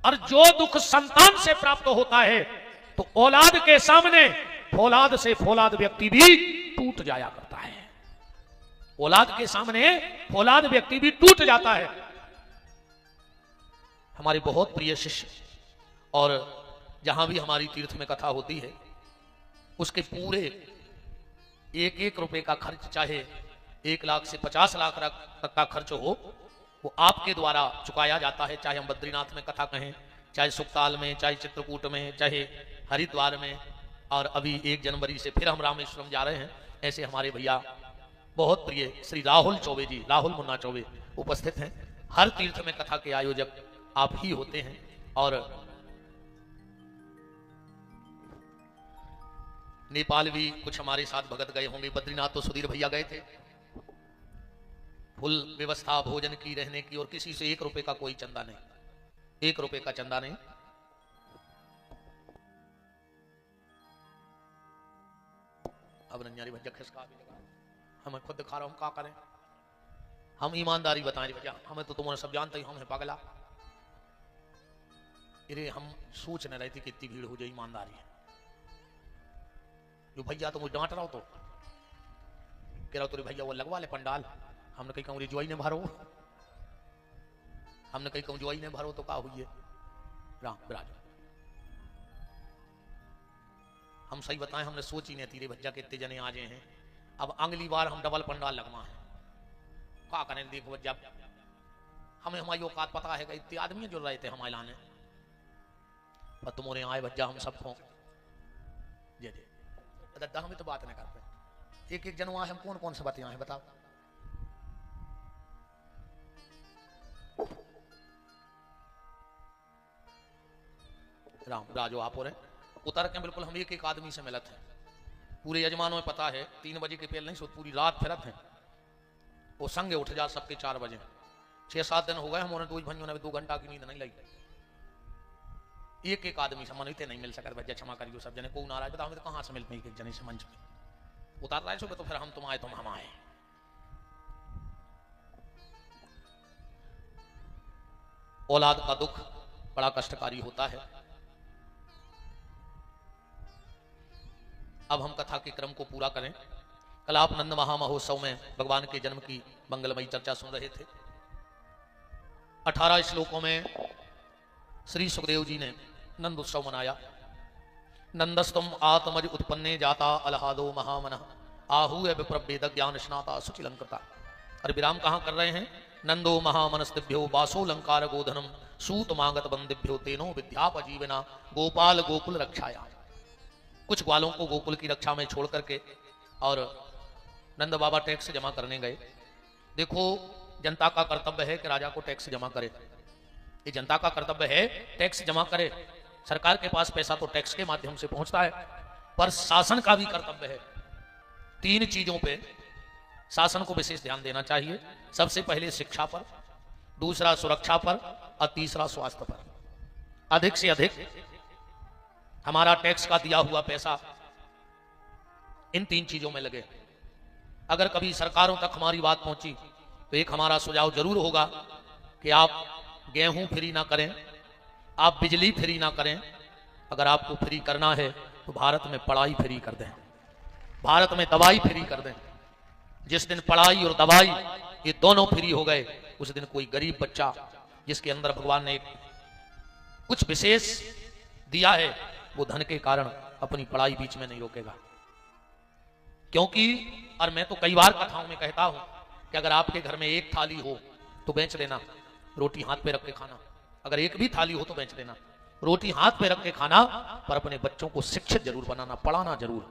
और जो दुख संतान से प्राप्त होता है तो औलाद के सामने फौलाद से फौलाद व्यक्ति भी टूट जाया करता है। औलाद के सामने फौलाद व्यक्ति भी टूट जाता है। हमारे बहुत प्रिय शिष्य, और जहां भी हमारी तीर्थ में कथा होती है, उसके पूरे एक एक रुपए का खर्च, चाहे 1 लाख से 50 लाख तक का खर्च हो, वो आपके द्वारा चुकाया जाता है। चाहे हम बद्रीनाथ में कथा कहें, चाहे सुखताल में, चाहे चित्रकूट में, चाहे हरिद्वार में, और अभी 1 जनवरी से फिर हम रामेश्वरम जा रहे हैं। ऐसे हमारे भैया बहुत प्रिय श्री राहुल चौबे जी, राहुल मुन्ना चौबे उपस्थित हैं। हर तीर्थ में कथा के आयोजक आप ही होते हैं। और नेपाल भी कुछ हमारे साथ भगत गए होंगे। बद्रीनाथ तो सुधीर भैया गए थे। फुल व्यवस्था भोजन की, रहने की, और किसी से 1 रुपए का कोई चंदा नहीं, 1 रुपए का चंदा नहीं। अब नंजारी भैया खिसका भी लगा, हमें खुद दिखा रहा हूं, क्या करें हम? ईमानदारी बताएं भैया, हमें तो तुम्हारे सब जानते ही, हम है पागला। अरे हम सोच न रहे थे कि इतनी भीड़ हो जाए। ईमानदारी है जो भैया तो मुझे डांट रहा हो, तो कह रहा तेरे भैया वो लगवा ले पंडाल। हमने कहीं कहूँ जुआई ने भरो, हमने कहीं कहूँ जुआई ने भरो, तो क्या हुई है राम विराज। हम सही बताएं, हमने सोच ही नहीं थी रे भैया के इतने जने आ जाए हैं। अब अगली बार हम डबल पंडाल लगवा है, क्या करें? देखो भैया, हमें हमारी औकात पता है कि इतने आदमी जुड़ रहे थे हमारे लाने, पर तुम्हारे आए भैया हम सबको जे दे दद्दा। हमें तो बात नहीं करते, एक एक जनवा हम कौन कौन से बातें हैं बताओ। राम राजो आप हो रहे उतर के बिल्कुल हम एक एक आदमी से मिलत हैं। पूरे यजमानों में पता है 3 बजे के पहले नहीं सो पूरी रात फिरत हैं। वो संगे उठ जा सबके 4 बजे, 6-7 दिन हो गए हमारे दो भंजों ने 2 घंटा की नींद नहीं लाई। एक आदमी से मनते नहीं मिल सका। भैया क्षमा करियो, सब जने को नाराज बताओ तो कहां से मिल पाई एक जने से मंच में उतार रहे सो तो फिर हम तुम आए तुम हम आए। औलाद का दुख बड़ा कष्टकारी होता है। अब हम कथा के क्रम को पूरा करें। कल आप नंद महामहोत्सव में भगवान के जन्म की मंगलमयी चर्चा सुन रहे थे। 18 श्लोकों में श्री सुखदेव जी ने नंद उत्सव मनाया। नंदस्तम आत्मज उत्पन्ने जाता अलहादो महामन आहूय विप्रवेद ज्ञान स्नाता सुचिलंकृता। और विराम कहां कर रहे हैं? नंदो महामनस्तिभ्यो बासो लंकार गोधनम सूत मांगत बंदिभ्यो तेनो विद्यापजीवना गोपाल गोकुल रक्षाया। कुछ ग्वालों को गोकुल की रक्षा में छोड़ करके और नंद बाबा टैक्स जमा करने गए। देखो, जनता का कर्तव्य है कि राजा को टैक्स जमा करे। ये जनता का कर्तव्य है टैक्स जमा करे। सरकार के पास पैसा तो टैक्स के माध्यम से पहुंचता है, पर शासन का भी कर्तव्य है। 3 चीजों पे शासन को विशेष ध्यान देना चाहिए। सबसे पहले शिक्षा पर, दूसरा सुरक्षा पर और तीसरा स्वास्थ्य पर। अधिक से अधिक हमारा टैक्स का दिया हुआ पैसा इन 3 चीजों में लगे। अगर कभी सरकारों तक हमारी बात पहुंची तो एक हमारा सुझाव जरूर होगा कि आप गेहूं फ्री ना करें, आप बिजली फ्री ना करें। अगर आपको फ्री करना है तो भारत में पढ़ाई फ्री कर दें, भारत में दवाई फ्री कर दें। जिस दिन पढ़ाई और दवाई ये दोनों फ्री हो गए, उस दिन कोई गरीब बच्चा जिसके अंदर भगवान ने कुछ विशेष दिया है, वो धन के कारण अपनी पढ़ाई बीच में नहीं रोकेगा। क्योंकि, और मैं तो कई बार कथाओं में कहता हूं कि अगर आपके घर में एक थाली हो तो बेच देना, रोटी हाथ पे रख के खाना। अगर एक भी थाली हो तो बेच देना, रोटी हाथ पे रख के खाना, पर अपने बच्चों को शिक्षित जरूर बनाना, पढ़ाना जरूर।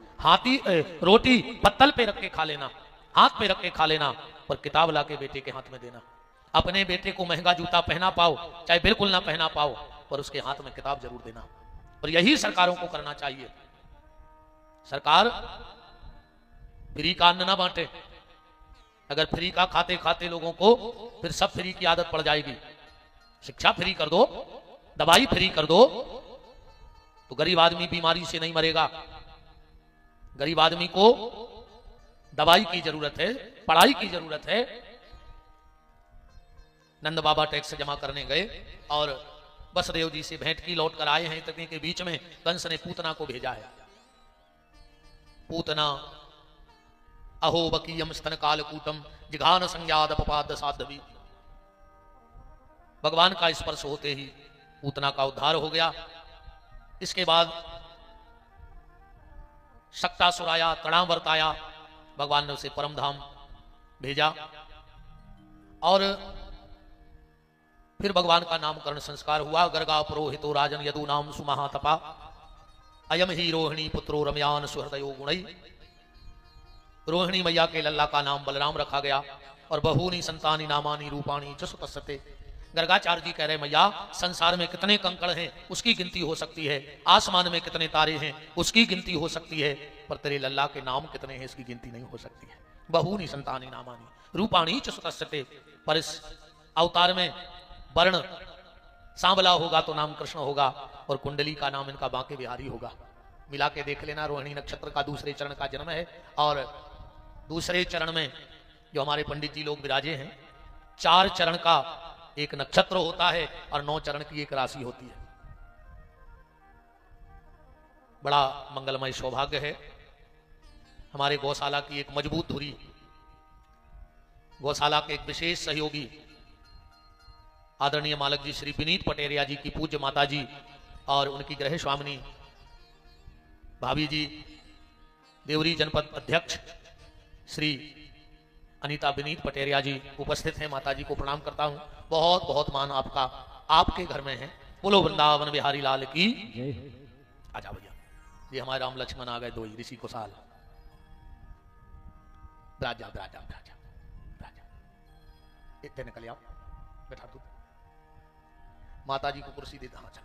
रोटी पत्तल पे रख के खा लेना, हाथ पे रख के खा लेना, पर किताब लाके बेटे के हाथ में देना। अपने बेटे को महंगा जूता पहना पाओ चाहे बिल्कुल ना पहना पाओ, पर उसके हाथ में किताब जरूर देना। और यही सरकारों को करना चाहिए। सरकार फ्री का अन्न ना बांटे। अगर फ्री का खाते खाते लोगों को फिर सब फ्री की आदत पड़ जाएगी। शिक्षा फ्री कर दो, दवाई फ्री कर दो, तो गरीब आदमी बीमारी से नहीं मरेगा। गरीब आदमी को दवाई की जरूरत है, पढ़ाई की जरूरत है। नंद बाबा टैक्स जमा करने गए और वसुदेव जी से भेंट की, लौट कर आए हैं। इतने के बीच में कंस ने पूतना को भेजा है। पूतना अहो बकीयम स्तन कालकूटम जिघान संज्ञाद अपपाद साधवी। भगवान का स्पर्श होते ही पूतना का उद्धार हो गया। इसके बाद शक्तासुर आया, तृणावर्त आया, भगवान ने उसे परम धाम भेजा। और फिर भगवान का नामकरण संस्कार हुआ। गर्गा पुरोहितो राजन यदु नाम सुमहातपा अयम ही रोहिणी पुत्रो रमयान सुहृदयो गुणई। रोहिणी मैया के लल्ला का नाम बलराम रखा गया। और बहुनी संतानी नामानी रूपाणी जसुतस्ते। गर्गाचार्य जी कह रहे, मैया संसार में कितने कंकड़ हैं उसकी गिनती हो सकती है, आसमान में कितने तारे हैं उसकी गिनती हो सकती है, पर तेरे लल्ला के नाम कितने हैं इसकी गिनती नहीं हो सकती है। बहुनी संतानी नामानी रूपाणी जसुतस्ते। पर इस अवतार में वर्ण सांवला होगा तो नाम कृष्ण होगा, और कुंडली का नाम इनका बांके बिहारी होगा। मिला के देख लेना। रोहिणी नक्षत्र का दूसरे चरण का जन्म है। और दूसरे चरण में जो हमारे पंडित जी लोग विराजे हैं, 4 चरण का एक नक्षत्र होता है और 9 चरण की एक राशि होती है। बड़ा मंगलमय सौभाग्य है। हमारे गौशाला की एक मजबूत धुरी, गौशाला के एक विशेष सहयोगी आदरणीय मालक जी श्री विनीत पटेरिया जी की पूज्य माता जी और उनकी गृह स्वामिनी भाभी जी, देवरी जनपद अध्यक्ष श्री अनीता विनीत पटेरिया जी उपस्थित हैं। माता जी को प्रणाम करता हूं। बहुत बहुत मान आपका आपके घर में है। बोलो वृंदावन बिहारी लाल की। आजा भैया, ये हमारे राम लक्ष्मण आ गए, 2 ही ऋषि को साल। राजा राजा राजा राजा इतने निकल आओ, बैठा तू। माता जी को कुर्सी देता। हाँ चल।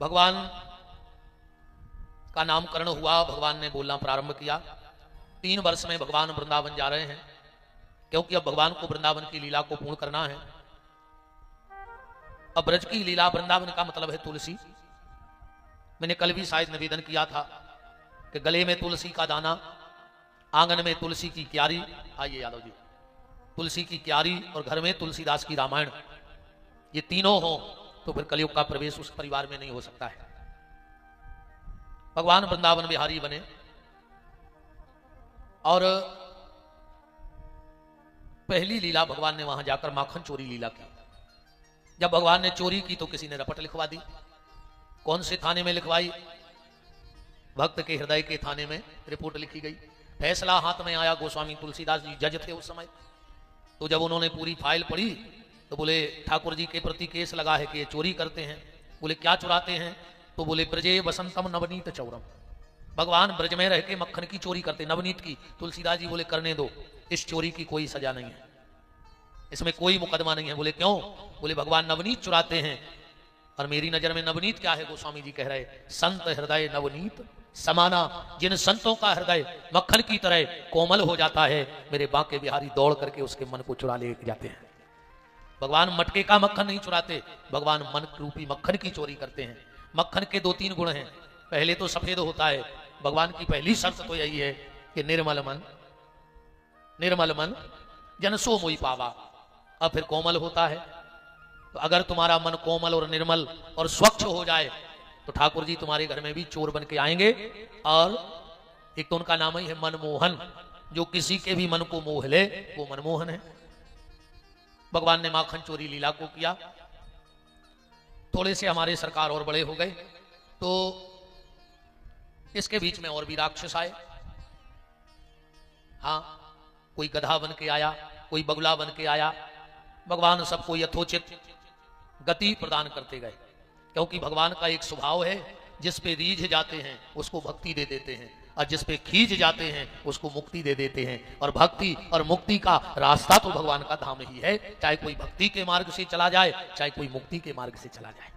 भगवान का नामकरण हुआ, भगवान ने बोलना प्रारंभ किया। 3 वर्ष में भगवान वृंदावन जा रहे हैं। क्योंकि अब भगवान को वृंदावन की लीला को पूर्ण करना है। अब ब्रज की लीला, वृंदावन का मतलब है तुलसी। मैंने कल भी शायद निवेदन किया था कि गले में तुलसी का दाना, आंगन में तुलसी की क्यारी, आइए यादव जी, तुलसी की क्यारी और घर में तुलसीदास की रामायण, ये तीनों हो तो फिर कलयुग का प्रवेश उस परिवार में नहीं हो सकता है। भगवान वृंदावन बिहारी बने और पहली लीला भगवान ने वहां जाकर माखन चोरी लीला की। जब भगवान ने चोरी की तो किसी ने रपट लिखवा दी। कौन से थाने में लिखवाई? भक्त के हृदय के थाने में रिपोर्ट लिखी गई। फैसला हाथ में आया। गोस्वामी तुलसीदास जी जज थे उस समय। तो जब उन्होंने पूरी फाइल पढ़ी तो बोले ठाकुर जी के प्रति केस लगा है कि ये चोरी करते हैं। बोले क्या चुराते हैं? तो बोले ब्रजे वसंतम नवनीत चौरम, भगवान ब्रज में रह के मक्खन की चोरी करते, नवनीत की। तुलसीदास जी बोले करने दो, इस चोरी की कोई सजा नहीं है, इसमें कोई मुकदमा नहीं है। बोले क्यों? बोले भगवान नवनीत चुराते हैं और मेरी नजर में नवनीत क्या है? गोस्वामी जी कह रहे संत हृदय नवनीत समाना, जिन संतों का हृदय मक्खन की तरह कोमल हो जाता है, मेरे बांके बिहारी दौड़ करके उसके मन को चुरा ले जाते हैं। भगवान मटके का मक्खन नहीं चुराते, भगवान मन रूपी मक्खन की चोरी करते हैं। मक्खन के 2-3 गुण हैं। पहले तो सफेद होता है। भगवान की पहली शर्त तो यही है कि निर्मल मन जनसो मोई पावा। अब फिर कोमल होता है। तो अगर तुम्हारा मन कोमल और निर्मल और स्वच्छ हो जाए तो ठाकुर जी तुम्हारे घर में भी चोर बन के आएंगे। और एक तो उनका नाम ही है मनमोहन, जो किसी के भी मन को मोह ले वो मनमोहन है। भगवान ने माखन चोरी लीला को किया। थोड़े से हमारे सरकार और बड़े हो गए तो इसके बीच में और भी राक्षस आए। हाँ, कोई गधा बन के आया, कोई बगुला बन के आया। भगवान सबको यथोचित गति प्रदान करते गए, क्योंकि भगवान का एक स्वभाव है, जिस पे रीझ जाते हैं उसको भक्ति दे देते हैं, और जिस पे खींच जाते हैं उसको मुक्ति दे देते हैं। और भक्ति और मुक्ति का रास्ता तो भगवान का धाम ही है। चाहे कोई भक्ति के मार्ग से चला जाए, चाहे कोई मुक्ति के मार्ग से चला जाए।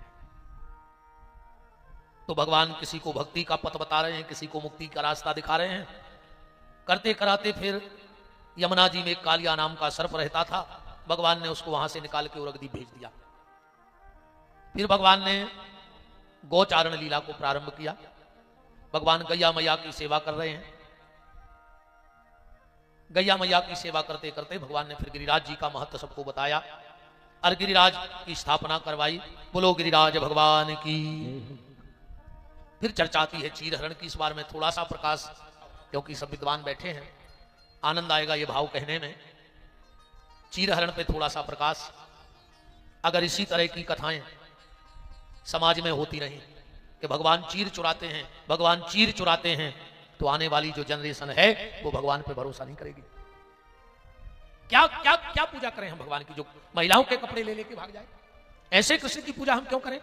तो भगवान किसी को भक्ति का पथ बता रहे हैं, किसी को मुक्ति का रास्ता दिखा रहे हैं। करते कराते फिर यमुना जी में कालिया नाम का सर्प रहता था। भगवान ने उसको वहां से निकाल के उरगदी भेज दिया। फिर भगवान ने गोचारण लीला को प्रारंभ किया। भगवान गैया मैया की सेवा कर रहे हैं। गैया मैया की सेवा करते करते भगवान ने फिर गिरिराज जी का महत्व सबको बताया और गिरिराज की स्थापना करवाई। बोलो गिरिराज भगवान की। फिर चर्चा आती है चीरहरण की। इस बार में थोड़ा सा प्रकाश, क्योंकि सब विद्वान बैठे हैं, आनंद आएगा ये भाव कहने में। चीरहरण पे थोड़ा सा प्रकाश। अगर इसी तरह की कथाएं समाज में होती रही कि भगवान चीर चुराते हैं, भगवान चीर चुराते हैं, तो आने वाली जो जनरेशन है वो भगवान पे भरोसा नहीं करेगी। क्या क्या क्या पूजा करें हम भगवान की, जो महिलाओं के कपड़े ले लेके भाग जाए? ऐसे कृष्ण की पूजा हम क्यों करें?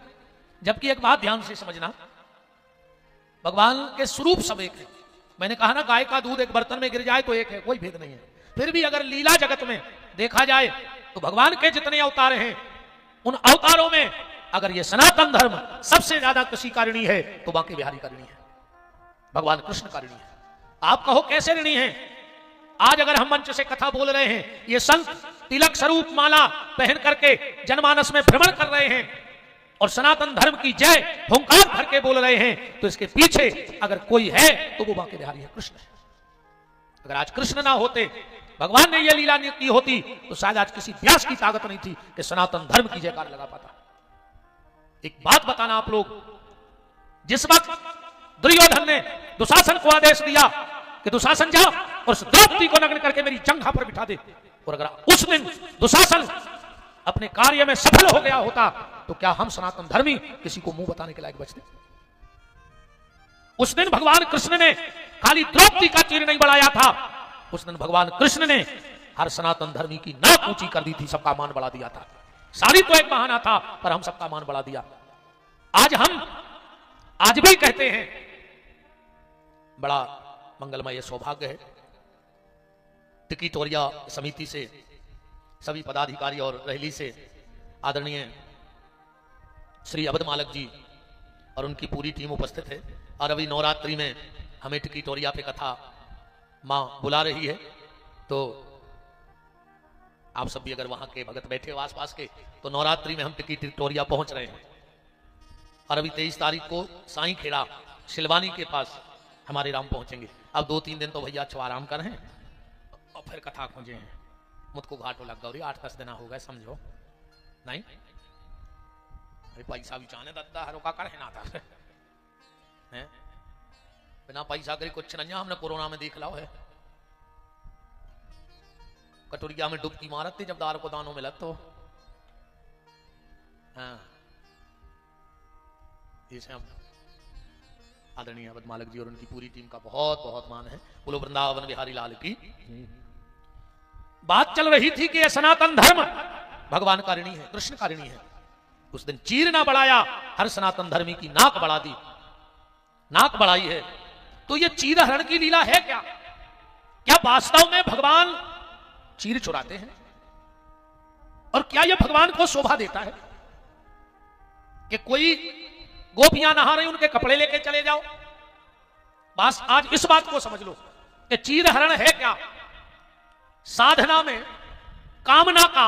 जबकि एक बात ध्यान से समझना, भगवान के स्वरूप सब एक है। मैंने कहा ना, गाय का दूध एक बर्तन में गिर जाए तो एक है, कोई भेद नहीं है। फिर भी अगर लीला जगत में देखा जाए तो भगवान के जितने अवतार हैं, उन अवतारों में अगर ये सनातन धर्म सबसे ज्यादा किसी का ऋणी है तो बांके बिहारी का ऋणी है, भगवान कृष्ण का ऋणी है। आप कहो कैसे ऋणी है? आज अगर हम मंच से कथा बोल रहे हैं, ये संत तिलक स्वरूप माला पहन करके जनमानस में भ्रमण कर रहे हैं और सनातन धर्म की जय हुंकार भर के बोल रहे हैं, तो इसके पीछे अगर कोई है तो वो बांके बिहारी है, कृष्ण है। अगर आज कृष्ण ना होते, भगवान ने ये लीला की होती, तो शायद आज किसी व्यास की ताकत नहीं थी कि सनातन धर्म की जयकार लगा पाता। एक बात बताना आप लोग, जिस वक्त दुर्योधन ने दुशासन को आदेश दिया कि दुशासन जा और उस द्रौपदी को नग्न करके मेरी जंघा पर बिठा दे, और अगर उस दिन दुशासन अपने कार्य में सफल हो गया होता तो क्या हम सनातन धर्मी किसी को मुंह बताने के लायक बचते? उस दिन भगवान कृष्ण ने खाली द्रौपदी का चीर नहीं बढ़ाया था, उस दिन भगवान कृष्ण ने हर सनातन धर्मी की नाक ऊंची कर दी थी, सबका मान बढ़ा दिया था। सारी तो एक बहाना था, पर हम सबका मान बढ़ा दिया। आज भी कहते हैं, बड़ा मंगलमय सौभाग्य है, टिकिटोरिया समिति से सभी पदाधिकारी और रैली से आदरणीय श्री अवध मालक जी और उनकी पूरी टीम उपस्थित है। और अभी नवरात्रि में हमें टिकिटोरिया पे कथा मां बुला रही है, तो आप सब भी अगर वहां के भगत बैठे हो आसपास के, तो नवरात्रि में हम टिकी टिटोरिया पहुंच रहे हैं और अभी 23 तारीख को साईं खेड़ा शिलवानी के पास हमारे राम पहुंचेंगे। अब 2-3 दिन तो भैया अच्छो आराम कर हैं और फिर कथा खोजे हैं। मुझको घाटो लग गौरी 8-10 दिन हो गए समझो नहीं। अरे पैसा भी चाहने दत्ता हरो का कर है ना था हैं? बिना पैसा करे कुछ नहीं। हमने कोरोना में देख लाओ है, कटोरिया में डुबकी मारत थे जब दार को दानों मिलत तो हाँ। इसे हम आदरणीय अवध मालक जी और उनकी पूरी टीम का बहुत बहुत मान है। बोलो वृंदावन बिहारी लाल की। बात चल रही थी कि सनातन धर्म भगवान का ऋणी है, कृष्ण का ऋणी है। उस दिन चीर ना बढ़ाया, हर सनातन धर्मी की नाक बढ़ा दी, नाक बढ़ाई है। तो ये चीर हरण की लीला है क्या? क्या वास्तव में भगवान चीर चुराते हैं? और क्या यह भगवान को शोभा देता है कि कोई गोपियां नहा रही उनके कपड़े लेके चले जाओ? बस आज इस बात को समझ लो कि चीर हरण है क्या? साधना में कामना का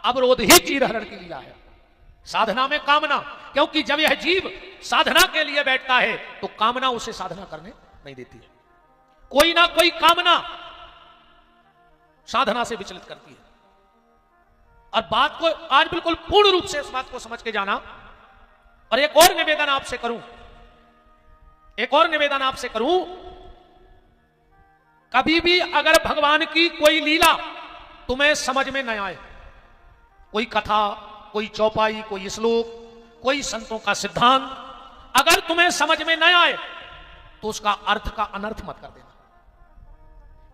अवरोध ही चीर हरण की लीला है। साधना में कामना, क्योंकि जब यह जीव साधना के लिए बैठता है तो कामना उसे साधना करने नहीं देती है। कोई ना कोई कामना साधना से विचलित करती है। और बात को आज बिल्कुल पूर्ण रूप से इस बात को समझ के जाना। और एक और निवेदन आपसे करूं, एक और निवेदन आपसे करूं, कभी भी अगर भगवान की कोई लीला तुम्हें समझ में न आए, कोई कथा, कोई चौपाई, कोई श्लोक, कोई संतों का सिद्धांत अगर तुम्हें समझ में न आए तो उसका अर्थ का अनर्थ मत कर देना।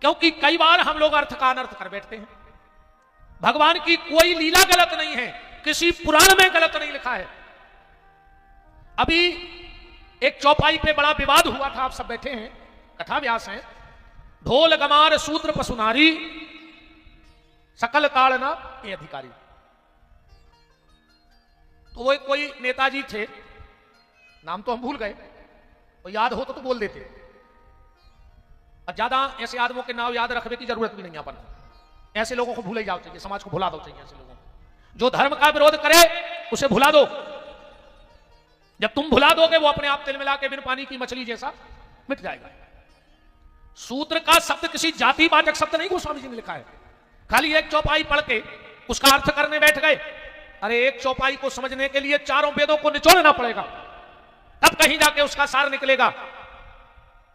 क्योंकि कई बार हम लोग अर्थ का अनर्थ कर बैठते हैं। भगवान की कोई लीला गलत नहीं है, किसी पुराण में गलत नहीं लिखा है। अभी एक चौपाई पे बड़ा विवाद हुआ था, आप सब बैठे हैं, कथा व्यास हैं। ढोल गमार सूत्र पशुनारी सकल ताड़ना ये अधिकारी। तो वो कोई नेताजी थे, नाम तो हम भूल गए, वो याद हो तो बोल देते। और ज्यादा ऐसे आदमियों के नाम याद रखने की जरूरत भी नहीं अपन। ऐसे लोगों को भूले जाओ चाहिए, समाज को भुला दो चाहिए। ऐसे लोगों को जो धर्म का विरोध करे उसे भुला दो। जब तुम भुला दोगे वो अपने आप तिल मिला के बिन पानी की मछली जैसा मिट जाएगा। सूत्र का शब्द किसी जाति वाचक शब्द नहीं गोस्वामी जी ने लिखा है। खाली एक चौपाई पढ़ के उसका अर्थ करने बैठ गए। अरे एक चौपाई को समझने के लिए चारों वेदों को निचोड़ना पड़ेगा, तब कहीं जाके उसका सार निकलेगा।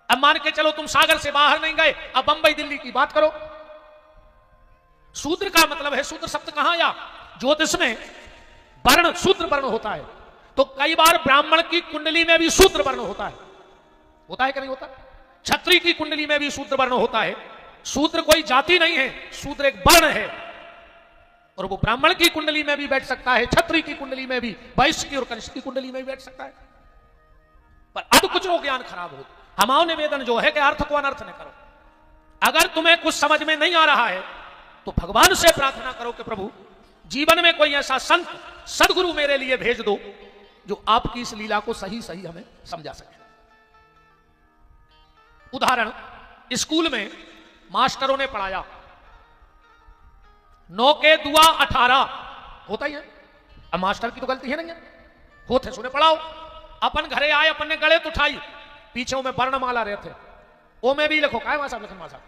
अब मान के चलो तुम सागर से बाहर नहीं गए, अब बंबई दिल्ली की बात करो। सूत्र का मतलब है, सूत्र शब्द कहां आया? ज्योतिष में वर्ण, सूत्र वर्ण होता है। तो कई बार ब्राह्मण की कुंडली में भी सूत्र वर्ण होता है। होता है कि नहीं होता? क्षत्रिय की कुंडली में भी सूत्र वर्ण होता है। सूत्र कोई जाति नहीं है, सूत्र एक वर्ण है। और वो ब्राह्मण की कुंडली में भी बैठ सकता है, क्षत्रिय की कुंडली में भी, वैश्य की और कनिष्ठ की कुंडली में भी बैठ सकता है। पर अब कुछ लोग ज्ञान खराब हो। हमारा निवेदन जो है कि अर्थ को अनर्थ न करो। अगर तुम्हें कुछ समझ में नहीं आ रहा है तो भगवान से प्रार्थना करो कि प्रभु जीवन में कोई ऐसा संत सदगुरु मेरे लिए भेज दो जो आपकी इस लीला को सही सही हमें समझा सके। उदाहरण, स्कूल में मास्टरों ने पढ़ाया 9 के दुआ 18 होता ही है। अब मास्टर की तो गलती है नहीं है, होते सुने पढ़ाओ। अपन घरे आए, अपन ने गलत उठाई, पीछे में वर्णमाला रहे थे, ओ में भी लिखो, काय मां साहब लिखन मां साहब,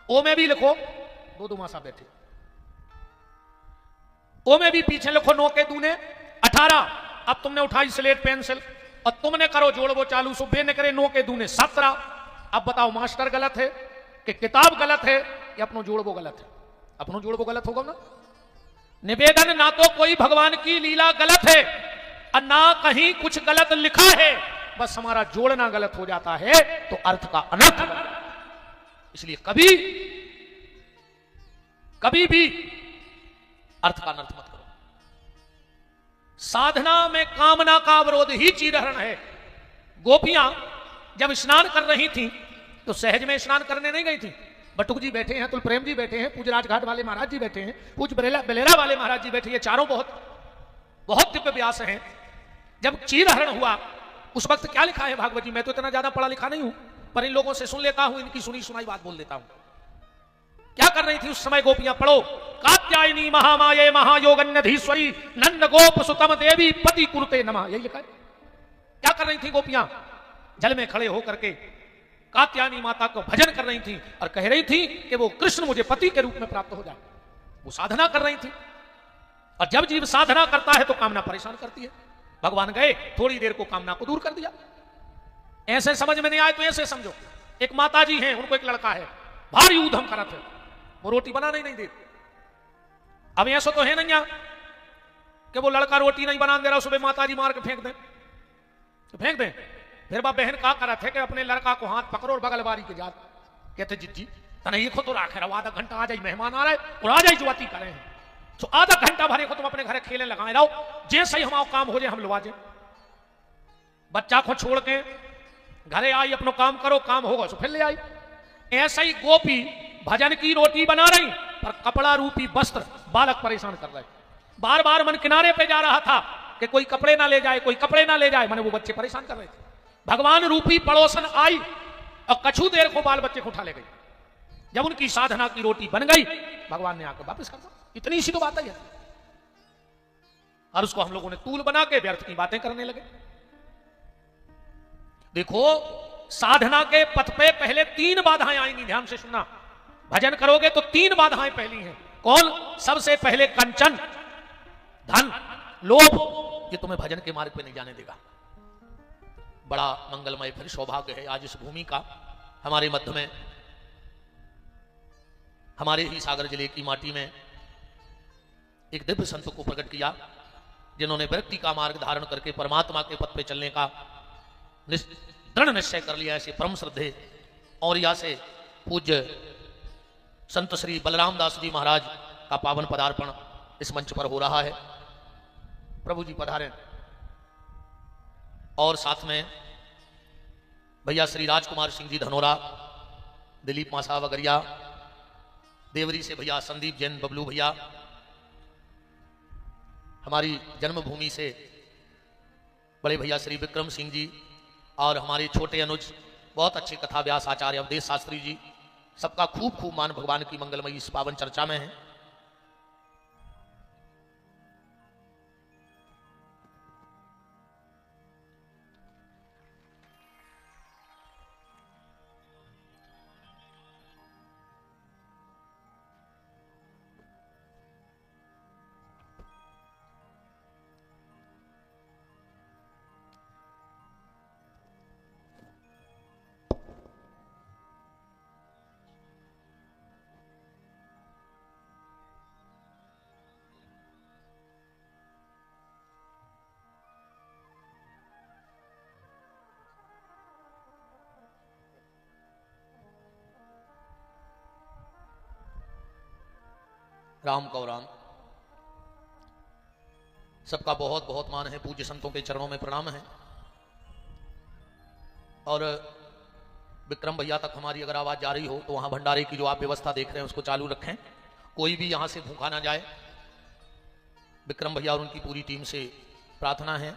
ओ में भी लिखो, दो मां साहब बैठे, ओ में भी पीछे लिखो 9 के दूने 18। अब तुमने उठाई स्लेट पेंसिल और तुमने करो जोड़ वो चालू, सुबह ने करे 9 के दूने 17। अब बताओ मास्टर गलत है कि किताब गलत है कि अपनो जोड़ वो गलत है? अपनो जोड़ वो गलत होगा ना। निवेदन, ना तो कोई भगवान की लीला गलत है और ना कहीं कुछ गलत लिखा है, बस हमारा जोड़ना गलत हो जाता है तो अर्थ का अनर्थ। इसलिए कभी भी अर्थ का अनर्थ मत करो। साधना में कामना का अवरोध ही चीरहरण है। गोपियां जब स्नान कर रही थी तो सहज में स्नान करने नहीं गई थी। बटुक जी बैठे हैं, तुल प्रेम जी बैठे हैं, पूज राजघाट वाले महाराज जी बैठे हैं, पूज बलेरा वाले महाराज जी बैठे हैं, चारों बहुत दिव्य व्यास हैं। जब चीरहरण हुआ उस वक्त क्या लिखा है भागवत जी? मैं तो इतना ज्यादा पढ़ा लिखा नहीं हूं, पर इन लोगों से सुन लेता हूं, इनकी सुनी सुनाई बात बोल देता हूं। क्या कर रही थी उस समय गोपियां? पढ़ो कात्यायनी महामाये महायोगन्यधीश्वरी नंद गोप सुतम देवी पति कुरुते नमः, यही लिखा है। क्या कर रही थी गोपियां? जल में खड़े होकर के कात्यायनी माता को भजन कर रही थी और कह रही थी कि वो कृष्ण मुझे पति के रूप में प्राप्त हो जाए। वो साधना कर रही थी, और जब जीव साधना करता है तो कामना परेशान करती है। भगवान गए, थोड़ी देर को कामना को दूर कर दिया। ऐसे समझ में नहीं आए तो ऐसे समझो, एक माता जी हैं, उनको एक लड़का है, भारी ऊधम करत है, वो रोटी बनाने नहीं देती। अब ऐसा तो है नहीं यहाँ कि वो लड़का रोटी नहीं बना दे रहा, सुबह माता जी मार के फेंक दें तो फेंक दें। फिर बाप बहन का करत है कि अपने लड़का को हाथ पकड़ो और बगल बारी के जात कहते जिज्जी तने ये तो राखे रहो, आधा घंटा आ जाए, मेहमान आ रहे और आ जाए जुआती करे हैं, तो आधा घंटा भरे को तुम अपने घर खेलने लगाए रहो, जैसे ही हमारा काम हो जाए हम लुआ जाए। बच्चा को छोड़ के घरे आई, अपनो काम करो, काम होगा तो फिर ले आई। ऐसा ही गोपी भजन की रोटी बना रही, पर कपड़ा रूपी वस्त्र बालक परेशान कर रहे। बार बार मन किनारे पे जा रहा था कि कोई कपड़े ना ले जाए, कोई कपड़े ना ले जाए, मैंने वो बच्चे परेशान कर रहे थे। भगवान रूपी पड़ोसन आई और कछु देर को बाल बच्चे को उठा ले गई। जब उनकी साधना की रोटी बन गई, भगवान ने आकर वापस कर दिया। इतनी सी तो बात है, और उसको हम लोगों ने तूल बना के व्यर्थ की बातें करने लगे। देखो, साधना के पथ पे पहले 3 बाधाएं आएंगी, ध्यान से सुनना। भजन करोगे तो 3 बाधाएं पहली हैं। कौन? सबसे पहले कंचन, धन, लोभ, ये तुम्हें भजन के मार्ग पे नहीं जाने देगा। बड़ा मंगलमय फिर सौभाग्य है आज इस भूमि का, हमारे मध्य में, हमारे ही सागर जिले की माटी में एक दिव्य संत को प्रकट किया, जिन्होंने व्यक्ति का मार्ग धारण करके परमात्मा के पथ पे चलने का दृढ़ निश्चय कर लिया। ऐसे परम श्रद्धे और या से पूज्य संत श्री बलराम दास जी महाराज का पावन पदार्पण इस मंच पर हो रहा है। प्रभु जी पधारें। और साथ में भैया श्री राजकुमार सिंह जी धनोरा, दिलीप मासा वगरिया, देवरी से भैया संदीप जैन बबलू भैया, हमारी जन्मभूमि से बड़े भैया श्री विक्रम सिंह जी, और हमारे छोटे अनुज बहुत अच्छे कथा व्यास आचार्य अवधेश शास्त्री जी, सबका खूब खूब मान भगवान की मंगलमयी इस पावन चर्चा में है। राम कौराम, सबका बहुत बहुत मान है, पूज्य संतों के चरणों में प्रणाम है। और विक्रम भैया तक हमारी अगर आवाज जा रही हो तो वहां भंडारे की जो आप व्यवस्था देख रहे हैं उसको चालू रखें, कोई भी यहां से भूखा ना जाए। विक्रम भैया और उनकी पूरी टीम से प्रार्थना है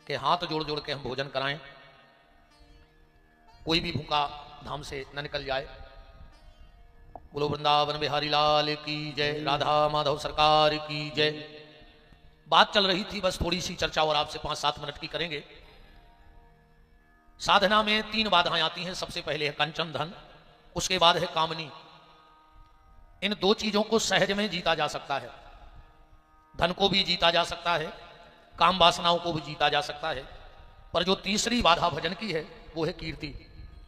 कि हाथ जोड़ जोड़ के हम भोजन कराएं, कोई भी भूखा धाम से न निकल जाए। बोलो वृंदावन बिहारी लाल की जय, राधा माधव सरकार की जय। बात चल रही थी, बस थोड़ी सी चर्चा और आपसे 5-7 मिनट की करेंगे। साधना में 3 बाधाएं आती हैं। सबसे पहले है कंचन धन, उसके बाद है कामनी। इन 2 चीजों को सहज में जीता जा सकता है। धन को भी जीता जा सकता है, काम वासनाओं को भी जीता जा सकता है। पर जो तीसरी बाधा भजन की है वो है कीर्ति।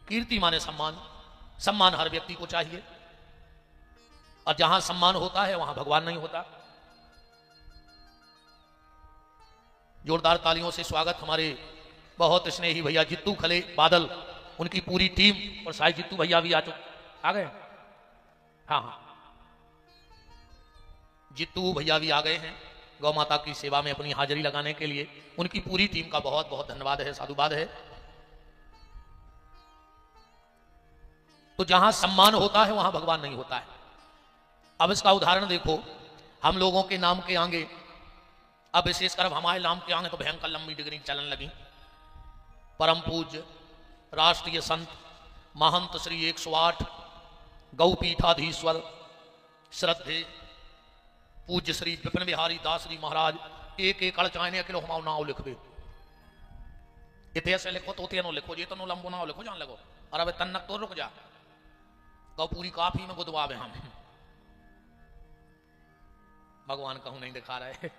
कीर्ति माने सम्मान। सम्मान हर व्यक्ति को चाहिए, और जहां सम्मान होता है वहां भगवान नहीं होता। जोरदार तालियों से स्वागत हमारे बहुत स्नेही भैया जित्तू खले बादल, उनकी पूरी टीम, और साई जित्तू भैया भी आ गए। हाँ हाँ, जित्तू भैया भी आ गए हैं गौ माता की सेवा में अपनी हाजिरी लगाने के लिए। उनकी पूरी टीम का बहुत बहुत धन्यवाद है, साधुवाद है। तो जहां सम्मान होता है वहां भगवान नहीं होता है। अब इसका उदाहरण देखो, हम लोगों के नाम के आगे, अब विशेषकर हमारे नाम के आगे तो भयंकर लंबी डिग्री चलन लगी। परम पूज्य राष्ट्रीय संत महंत श्री 108 गौपीठाधीश्वर श्रद्धे पूज्य श्री विपिन बिहारी दास जी महाराज एक एक अड़चाने किलो हमाओ नाव लिख दे इतिहास लिखो तो तेनो लिखो जे तनो लंबो नाव लिखो जान लगो और अब तन्नक तो रुक जा कहो पूरी काफी में गुदवावे हम भगवान कहूं नहीं दिखा रहे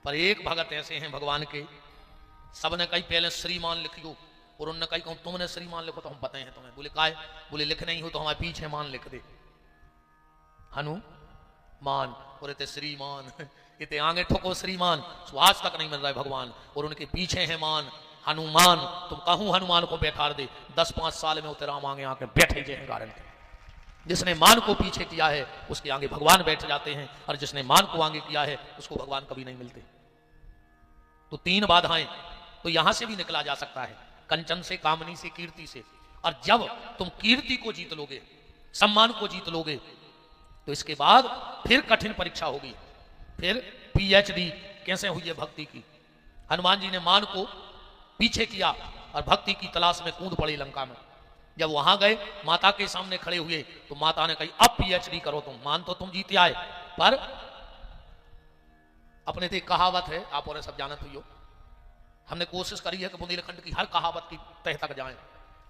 पर एक भगत ऐसे हैं भगवान के सबने कही पहले श्रीमान लिखियो और उनने कही कहूं तुमने श्रीमान लिखो तो हम बताए हैं तुम्हें बोले काय बोले लिख नहीं हो तो हमारे पीछे मान लिख दे हनुमान और इतने श्रीमान इतने आगे ठोको श्रीमान आज तक नहीं मिल रहा है भगवान और उनके पीछे है मान हनुमान तुम कहूं हनुमान को बैठा दे 10-5 साल में उतरा आगे आके बैठे जे हैं गारंटी जिसने मान को पीछे किया है उसके आगे भगवान बैठ जाते हैं और जिसने मान को आगे किया है उसको भगवान कभी नहीं मिलते। तो 3 बाधाएं तो यहां से भी निकला जा सकता है कंचन से कामनी से कीर्ति से और जब तुम कीर्ति को जीत लोगे सम्मान को जीत लोगे तो इसके बाद फिर कठिन परीक्षा होगी फिर PhD कैसे हुई है भक्ति की। हनुमान जी ने मान को पीछे किया और भक्ति की तलाश में कूद पड़ी लंका में। जब वहां गए माता के सामने खड़े हुए तो माता ने कही अब PhD करो तुम मान तो तुम जीते आए पर अपने थे कहावत है आप और सब जानत हुई हो हमने कोशिश करी है कि बुंदेलखंड की हर कहावत की तह तक जाएं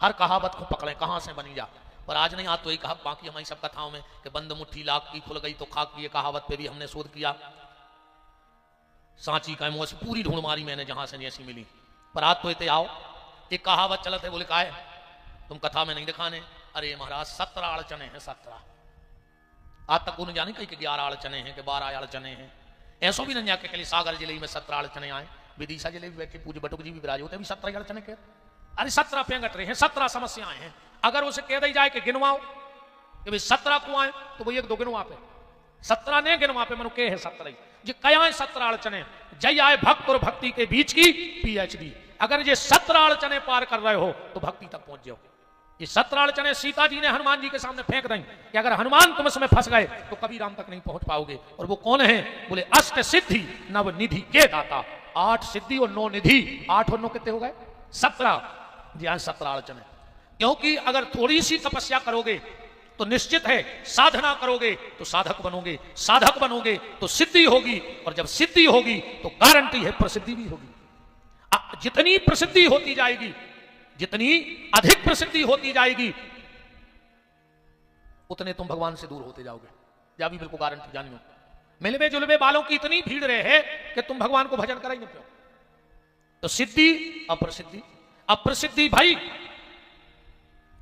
हर कहावत को पकड़ें कहां से बनी जा पर आज नहीं आज तो ही कहा बाकी हमारी सब कथाओं में कि बंद मुट्ठी लाख की खुल गई तो खाक की कहावत पे भी हमने शोध किया सांची का मुंह से पूरी ढूंढ मारी मैंने जहां से जैसी मिली पर आज तो इतने आओ एक कहावत चलत है बोले का है तुम कथा में नहीं दिखाने अरे महाराज 17 अड़चने हैं 17 आज तक उन्हें जाने कहीं कि 11 अड़चने हैं कि 12 अड़चने हैं ऐसो भी नहीं जाके के लिए सागर जिले में 17 अड़चने आए विदिशा जिले में बैठे पूज्य बटुक जी भी विराज होते भी 17 अड़चने के अरे 17 पेंगट रहे हैं 17 समस्याएं हैं अगर उसे कह दी जाए कि गिनवाओ कि भाई 17 को आए तो वही 1-2 गिनवा पे 17 ने गिनवा पे मनु के है 17 जी कया 17 अड़चने जय आए भक्त और भक्ति के बीच की PhD अगर ये 17 अड़चने पार कर रहे हो तो भक्ति तक पहुंच जाओ। ये 17 अड़चने सीता जी ने हनुमान जी के सामने फेंक दी कि अगर हनुमान तुम इसमें फंस गए तो कभी राम तक नहीं पहुंच पाओगे और वो कौन है बोले अष्ट सिद्धि नव निधि के दाता 8 सिद्धि और 9 निधि 8 और 9 कितने हो गए 17 जी हाँ 17 अड़चने क्योंकि अगर थोड़ी सी तपस्या करोगे तो निश्चित है साधना करोगे तो साधक बनोगे तो सिद्धि होगी और जब सिद्धि होगी तो गारंटी है प्रसिद्धि भी होगी। जितनी प्रसिद्धि होती जाएगी जितनी अधिक प्रसिद्धि होती जाएगी उतने तुम भगवान से दूर होते जाओगे या भी बिल्कुल गारंटी जानियो मिलवे जुलवे वालों की इतनी भीड़ रहे कि तुम भगवान को भजन करा ही नहीं पाओ। तो सिद्धि अप्रसिद्धि भाई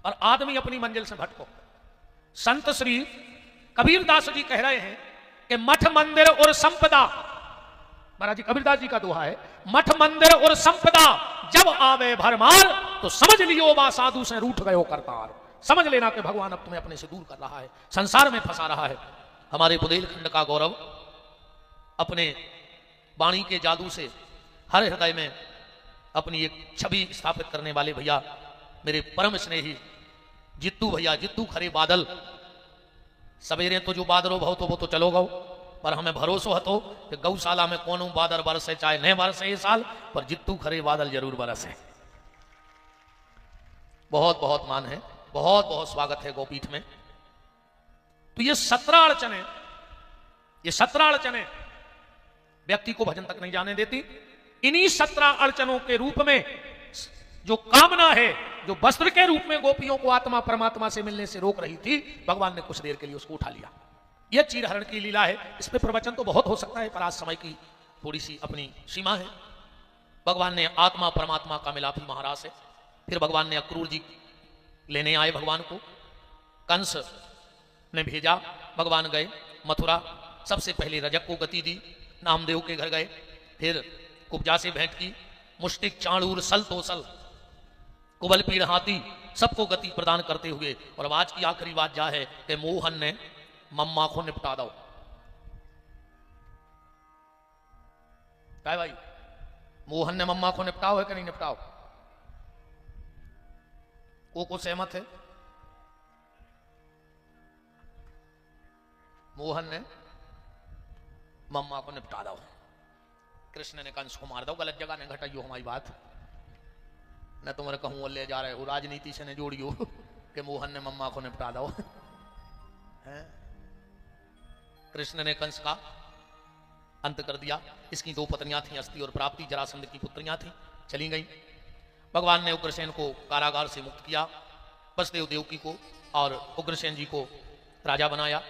और आदमी अपनी मंजिल से भटको। संत श्री कबीरदास जी कह रहे हैं कि मठ मंदिर और संपदा महाराज जी कबीरदास जी का दोहा है मठ मंदिर और संपदा जब आवे भरमार तो समझ लियो बा साधु से रूठ गयो करतार। समझ लेना कि भगवान अब तुम्हें अपने से दूर कर रहा है संसार में फंसा रहा है। हमारे बुंदेलखंड का गौरव अपने वाणी के जादू से हर हृदय में अपनी एक छवि स्थापित करने वाले भैया मेरे परम स्नेही जित्तू भैया जित्तू खरे बादल सवेरे तो जो बादलो भव तो वो तो चलो गो पर हमें भरोसा हतो कि गौशाला में कौन बादल बरसे चाहे नहीं बरसे ये साल पर जित्तू खरे बादल जरूर बरसे। बहुत बहुत मान है बहुत बहुत स्वागत है गोपीठ में। तो ये 17 अड़चने व्यक्ति को भजन तक नहीं जाने देती। इन्हीं 17 अड़चनों के रूप में जो कामना है जो वस्त्र के रूप में गोपियों को आत्मा परमात्मा से मिलने से रोक रही थी भगवान ने कुछ देर के लिए उसको उठा लिया। यह चीरहरण की लीला है। इस पे प्रवचन तो बहुत हो सकता है पर आज समय की थोड़ी सी अपनी सीमा है। भगवान ने आत्मा परमात्मा का मिलाप ही महाराज से फिर भगवान ने अक्रूर जी लेने आए भगवान को कंस ने भेजा भगवान गए मथुरा सबसे पहले रजक को गति दी नामदेव के घर गए फिर कुब्जा से भेंट की मुष्टिक चाणूर सल तोसल कुबल पीड़ हाथी सबको गति प्रदान करते हुए और अब आज की आखिरी बात जा है कि मोहन ने मम्मा को निपटा दो। क्या भाई मोहन ने मम्मा को निपटाओ है कि नहीं निपटाओ को सहमत है? मोहन ने मम्मा को निपटा दो कृष्ण ने कंस को मार दो। गलत जगह ने घटाइयो हमारी बात न तुम्हारे कहूं ले जा रहे हो राजनीति से ने जोड़ियो कि मोहन ने मम्मा को निपटा दो है कृष्ण ने कंस का अंत कर दिया। इसकी 2 पत्नियां थीं, अस्ति और प्राप्ति, जरासंध की पुत्रियां थीं, चली गईं। भगवान ने उग्रसेन को कारागार से मुक्त किया, वसुदेव देवकी को और उग्रसेन जी को राजा बनाया।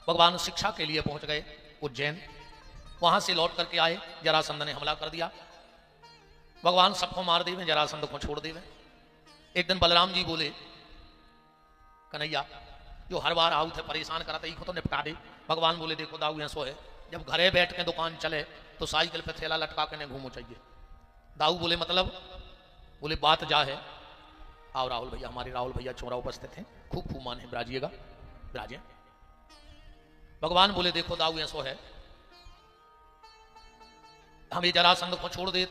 भगवान शिक्षा के लिए पहुंच गए उज्जैन, वहां से लौट करके आए, जरासंध ने हमला कर दिया। भगवान सबको मार देवे, जरासंध को छोड़ देवे। एक दिन बलराम जी बोले, कन्हैया जो हर बार आऊ थे परेशान कराते ही तो निपटा दे। भगवान बोले, देखो दाऊ ऐसो है, जब घरे बैठ के दुकान चले तो साइकिल पे थैला लटका के नहीं घूमो चाहिए। दाऊ बोले मतलब? बोले बात जा है। आओ राहुल भैया, हमारे राहुल भैया चौरा उपस्थित हैं, खूब फूमान है, ब्राजिएगा, ब्राजे। भगवान बोले, देखो दाऊ ऐसो है, हमें जरासंध को छोड़ दे,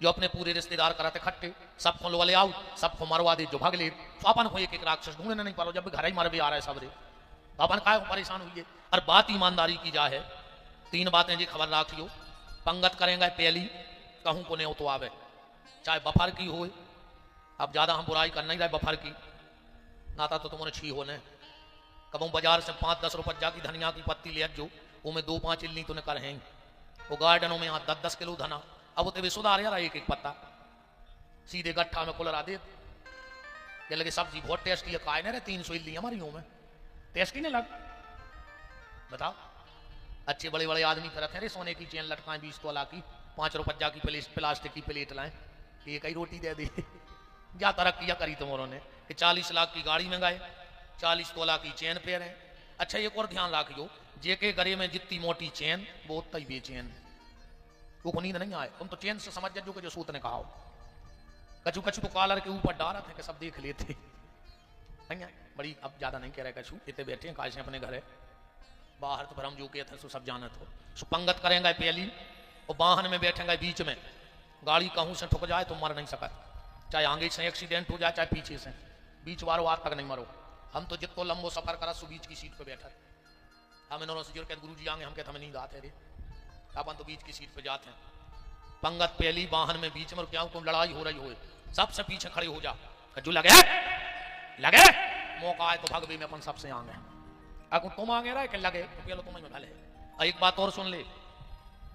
जो अपने पूरे रिश्तेदार कराते खट्टे, सबको लो ले आओ, सबको मरवा दे जो भाग ले। तो अपन को एक राक्षस ढूंढने नहीं पारो, जब घर ही मर भी आ रहा है सबरे, तो अपन का परेशान हुई है। और बात ईमानदारी की जा है, 3 बातें जी खबर रखियो। पंगत करेंगे पहली, कहूं को नहीं तो आवे, चाहे बफर की हो। अब ज्यादा हम बुराई कर नहीं रहे बफर की, नाता तो तुम्हारे छी होने। कबू बाजार से 5-10 रुपया की धनिया की पत्ती ले जो, वो में 2-5 इल्ली तो कर हैं। वो गार्डनों में यहाँ 10-10 किलो धना, अब वो तो सुधार यार, एक पत्ता सीधे गट्ठा में कुलरा दे। ये लगे सब्जी बहुत टेस्टी है, खाए ना रे 300 इल्ली हमारी में टेस्टी नहीं लग। बताओ, अच्छे बड़े बड़े आदमी फिरते हैं रे, सोने की चेन लटकाएं 20 तोला की, 5 रुपया की प्लास्टिक की प्लेट लाएं, एक ही रोटी दे दी। क्या तरक्की करी तुमों ने कि 40 लाख की गाड़ी में गए, 40 तोला की चेन पे रहे। अच्छा एक और ध्यान रखियो, जेके गरे में जितनी मोटी चेन वो उतना ही बेचैन, वो नींद नहीं आए। तुम तो चेन से समझ जो कि जो सूत ने कहा हो, कछु कछु तो कॉलर के ऊपर डाला थे कि सब देख लेते। नहीं बड़ी अब ज्यादा नहीं कह रहे, कछु इतने बैठे हैं काश अपने घरे, बाहर तो भरम जो के थे सब जानत हो। सुपंगत करेंगे पहली, और वाहन में बैठेंगे बीच में, गाड़ी कहूं से ठुक जाए तो मर नहीं सकत, चाहे आगे से एक्सीडेंट हो जाए चाहे पीछे से, बीच वारों आज तक नहीं मरो। हम तो जितो लंबो सफर करा सो बीच की सीट पे बैठा, हम इन्होंने से कहते गुरु जी आगे, हम कहते हमें नींद आते रे, अपन तो बीच की सीट पे जाते हैं। पंगत पहली, वाहन में बीच में, क्या तुम लड़ाई हो रही हो, सबसे पीछे खड़े हो जा, जो लगे लगे मौका आए तो भगवी में अपन सबसे आगे, अगर तुम आगे रहे कि लगे तो पहले तुम्हें में भले। एक बात और सुन ले,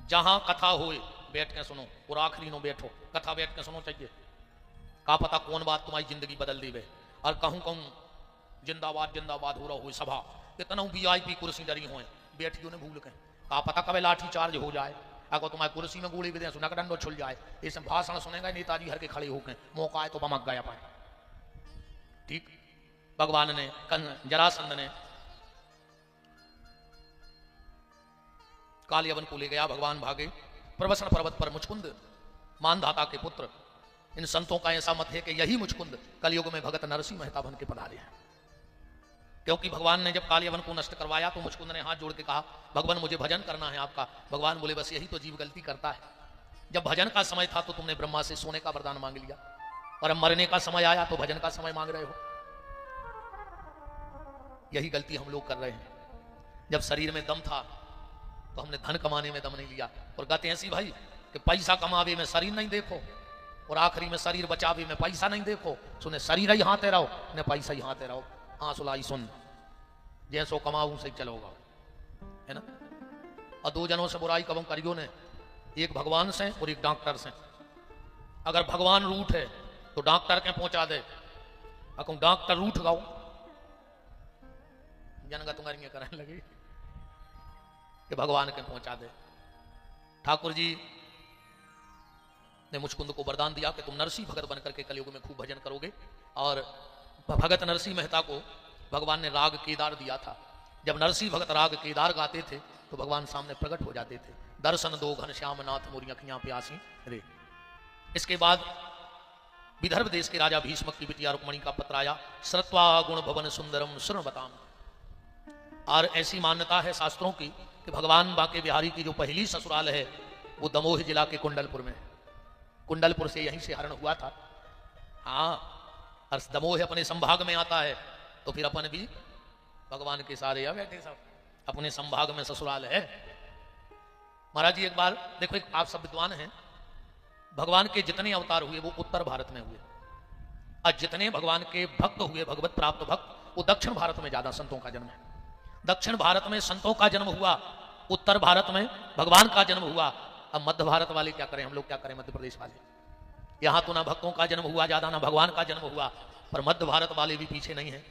जहां कथा होए बैठ के सुनो, और आखिरी नो बैठो, कथा बैठ के सुनो चाहिए, का पता कौन बात तुम्हारी जिंदगी बदल दी वे। और कहूं कहूं जिंदाबाद जिंदाबाद हो रहा हो सभा, इतना VIP कुर्सी डरी हो, बैठियो ने भूल के, का पता कभी लाठी चार्ज हो जाए, अगर तुम्हारी कुर्सी में गोली भी दे सुना डंडो छुल जाए। इस भाषण सुनेगा नेताजी हर के खड़े होकर, मौका आए तो बमक गया पाए। ठीक, भगवान ने जरासंध ने कालियवन को ले गया, भगवान भागे। प्रवसन पर्वत पर मुचकुंद मानधाता के पुत्र, इन संतों का ऐसा मत है कि यही मुचकुंद कलयुग में भगत नरसिंह मेहता बन के पधारे हैं। क्योंकि भगवान ने जब कालियवन को नष्ट करवाया तो मुचकुंद ने हाथ जोड़ के कहा, भगवान मुझे भजन करना है आपका। भगवान बोले, बस यही तो जीव गलती करता है, जब भजन का समय था तो तुमने ब्रह्मा से सोने का वरदान मांग लिया, और अब मरने का समय आया तो भजन का समय मांग रहे हो। यही गलती हम लोग कर रहे हैं। जब शरीर में दम था तो हमने धन कमाने में दम नहीं लिया, और कहते ऐसी भाई कि पैसा कमावे में शरीर नहीं देखो, और आखिरी में शरीर बचावे में पैसा नहीं देखो। सुने शरीर ही हाथे रहो ने पैसा ही हाथे रहो, आंसुलाई सुन जैसो कमाऊं से चलोगा, है ना। और 2 जनों से बुराई कब करियो ने, एक भगवान से और एक डॉक्टर से। अगर भगवान रूठ है तो डॉक्टर के पहुंचा दे, अगर डॉक्टर रूठ गाओ जनगा तुम्हारी करने लगे कि भगवान के पहुंचा दे। ठाकुर जी ने मुचकुंद को वरदान दिया कि तुम नरसिंह भगत बनकर के कलयुग में खूब भजन करोगे। और भगत नरसिंह मेहता को भगवान ने राग केदार दिया था। जब नरसिंह भगत राग केदार गाते थे तो भगवान सामने प्रकट हो जाते थे, दर्शन दो घनश्याम नाथ मोरी अखियां प्यासी रे। इसके बाद विदर्भ देश के राजा भीष्मक की बिटिया रुक्मणी का पत्र आया, श्रुत्वा गुण भवन सुंदरम सुन बताम। और ऐसी मान्यता है शास्त्रों की कि भगवान बांके बिहारी की जो पहली ससुराल है वो दमोह जिला के कुंडलपुर में, कुंडलपुर से यहीं से हरण हुआ था। हाँ, और दमोह अपने संभाग में आता है तो फिर अपन भी भगवान के सारे या बैठे सब अपने संभाग में ससुराल है। महाराज जी एक बार देखो, एक आप सब विद्वान हैं, भगवान के जितने अवतार हुए वो उत्तर भारत में हुए, और जितने भगवान के भक्त हुए, भगवत प्राप्त भक्त, वो दक्षिण भारत में ज्यादा संतों का जन्म है। दक्षिण भारत में संतों का जन्म हुआ, उत्तर भारत में भगवान का जन्म हुआ। अब मध्य भारत वाले क्या करें, हम लोग क्या करें, मध्य प्रदेश वाले। यहां तो ना भक्तों का जन्म हुआ ज्यादा, ना भगवान का जन्म हुआ, पर मध्य भारत वाले भी पीछे नहीं है।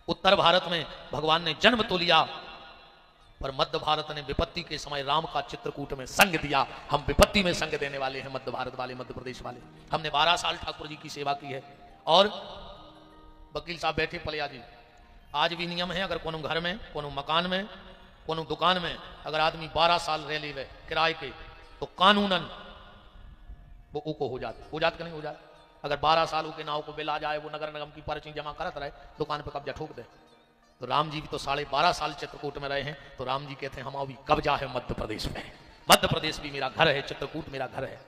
उत्तर भारत में भगवान ने जन्म तो लिया, पर मध्य भारत ने विपत्ति के समय राम का चित्रकूट में संग दिया। हम विपत्ति में संग देने वाले हैं, मध्य भारत वाले, मध्य प्रदेश वाले। हमने 12 साल ठाकुर जी की सेवा की है। और वकील साहब बैठे पलिया जी, आज भी नियम है, अगर कोनो घर में, कोनो मकान में, कोनो दुकान में अगर आदमी 12 साल रह ले किराए के, तो कानूनन वो उको हो जात कि नहीं हो जात। अगर 12 साल के नाव को बिल आ जाए, वो नगर निगम की पर्ची जमा करत रहे, दुकान पे कब्जा ठोक दे। तो राम जी भी तो 12.5 साल चित्रकूट में रहे हैं, तो राम जी कहते हैं हम अभी कब्जा है मध्य प्रदेश में, मध्य प्रदेश भी मेरा घर है, चित्रकूट मेरा घर है।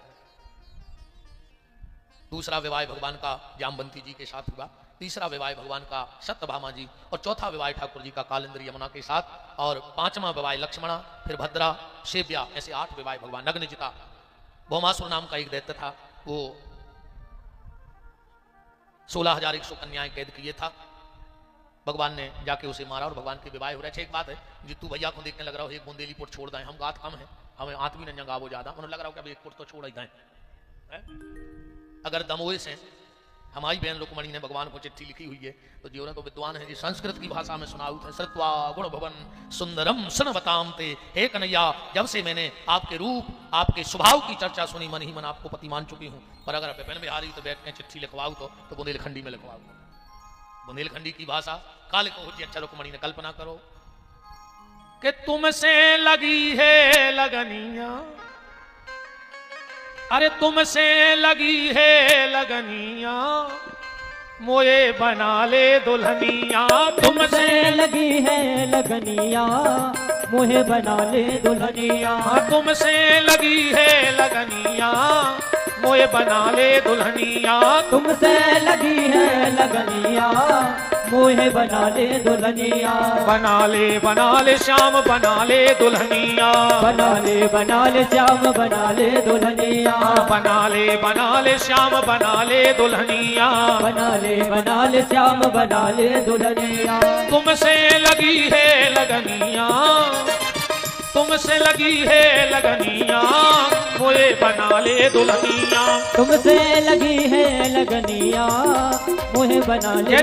दूसरा विवाह भगवान का जामवंती जी के साथ हुआ, तीसरा विवाह भगवान का सत्यभामा जी, और चौथा विवाह ठाकुर जी का कालिंदी यमुना के साथ, और 5वां विवाह लक्ष्मणा, फिर भद्रा, सेव्या, ऐसे 8 विवाह भगवान। नग्नजिता भौमासुर नाम का एक दैत्य था, वो 16,100 कन्याएं कैद किए था। भगवान ने जाके उसे मारा और भगवान के विवाह हो रहे। एक बात है, जितू भैया को देखने लग रहा हो एक बुंदेली पुट छोड़ दें, हम गात कम है, हमें आत्मी नंजंग गावो ज्यादा, उन्हें लग रहा हो कि अब एक पुट तो छोड़ ही दें। अगर दमोह से हमारी बहन रुक्मणी ने भगवान को चिट्ठी लिखी हुई है, तो जीवन तो विद्वान है जी, संस्कृत की भाषा में सुनाऊ थे। श्रुत्वा गुण भवन सुंदरम सुनवताम ते, हे कन्हैया, जब से मैंने आपके रूप, आपके स्वभाव की चर्चा सुनी, मन ही मन आपको पति मान चुकी हूँ। पर अगर विपिन बिहारी तो बैठ के चिट्ठी लिखवाऊ तो बुंदेलखंडी में लिखवाऊ। बुंदेलखंडी की भाषा काल को होती। अच्छा रुक्मणी ने कल्पना करो कि तुमसे लगी है लगनिया, अरे तुमसे लगी है लगनिया, मोए बना ले दुल्हनिया। तुमसे लगी है लगनिया, मोहे बना ले दुल्हनिया। तुमसे लगी है लगनिया, मोए बना ले दुल्हनिया। तुमसे लगी है लगनिया, मोहे बना ले दुल्हनिया। बना ले श्याम बना ले दुल्हनिया। बना ले श्याम बना ले दुल्हनिया। बना ले श्याम बना ले दुल्हनिया। बना ले श्याम बना ले दुल्हनिया। तुमसे लगी है लगनिया, तुमसे लगी है लगनिया, मोए बना ले दुल्हनिया। तुमसे लगी है लगनिया, मोहे बना ले।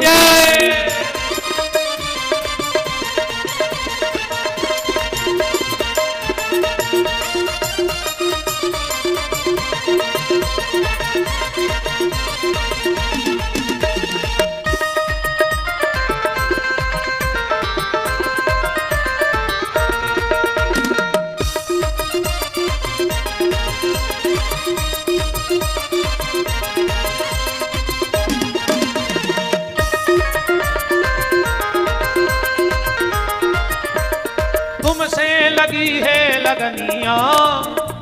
लगनिया,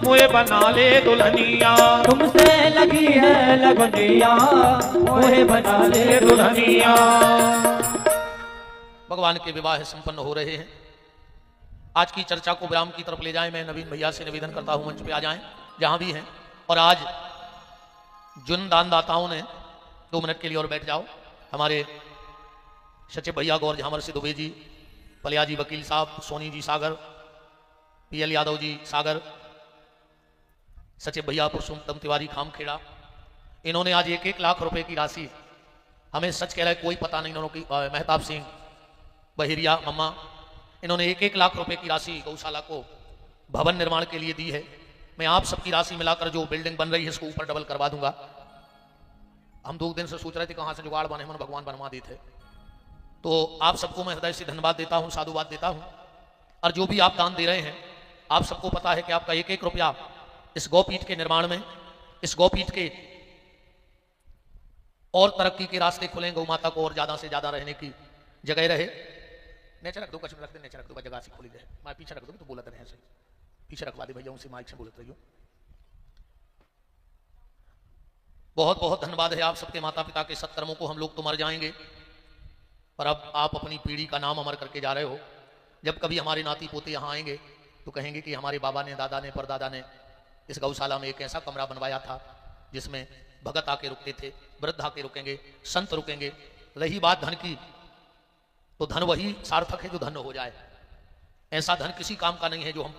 मोए बना ले दुल्हनिया। तुमसे लगी है लगनिया, मोहे बना ले दुल्हनिया। भगवान के विवाह संपन्न हो रहे हैं। आज की चर्चा को विराम की तरफ ले जाएं। मैं नवीन भैया से निवेदन करता हूं मंच पे आ जाएं जहां भी हैं। और आज जिन दानदाताओं ने 2 मिनट के लिए और बैठ जाओ। हमारे सचिव भैया गौर झामर से दुबे जी, पलिया जी वकील साहब, सोनी जी सागर, पीएल यादव जी सागर, सचिव भैया पुरुषोत्तम तिवारी खामखेड़ा, इन्होंने आज 1-1 लाख रुपए की राशि, हमें सच कह रहा है कोई पता नहीं, इन्होंने की महताब सिंह बहिरिया मम्मा, इन्होंने 1-1 लाख रुपए की राशि गौशाला को भवन निर्माण के लिए दी है। मैं आप सबकी राशि मिलाकर जो बिल्डिंग बन रही है इसको ऊपर डबल करवा दूंगा। हम 2 दिन से सोच रहे थे कहां से जुगाड़ बने, मन भगवान बनवा देते। तो आप सबको मैं हृदय से धन्यवाद देता हूं, साधुवाद देता हूं। और जो भी आप दान दे रहे हैं, आप सबको पता है कि आपका 1-1 रुपया इस गौपीठ के निर्माण में, इस गौपीठ के और तरक्की के रास्ते खुलें, गौ माता को और ज्यादा से ज्यादा रहने की जगह रहे। नेचर रख दो, कच में रख दे, नेचर रख दो, जगह से खोली रहे। मैं पीछे रख दूंगी तो बोलते रहे, पीछे रखवा दे भैया, उनसे माइक से बोलते रहियो। बहुत बहुत धन्यवाद है आप सबके। माता पिता के सत्कर्मों को हम लोग तो मर जाएंगे, पर अब आप अपनी पीढ़ी का नाम अमर करके जा रहे हो। जब कभी हमारे नाती पोते यहाँ आएंगे तो कहेंगे कि हमारे बाबा ने, दादा ने, परदादा ने इस गौशाला में एक ऐसा कमरा बनवाया था जिसमें भगत आके रुकते थे, वृद्ध आके रुकेंगे, संत रुकेंगे। रही बात धन की, तो धन वही सार्थक है जो धन हो जाए। ऐसा धन किसी काम का नहीं है जो हम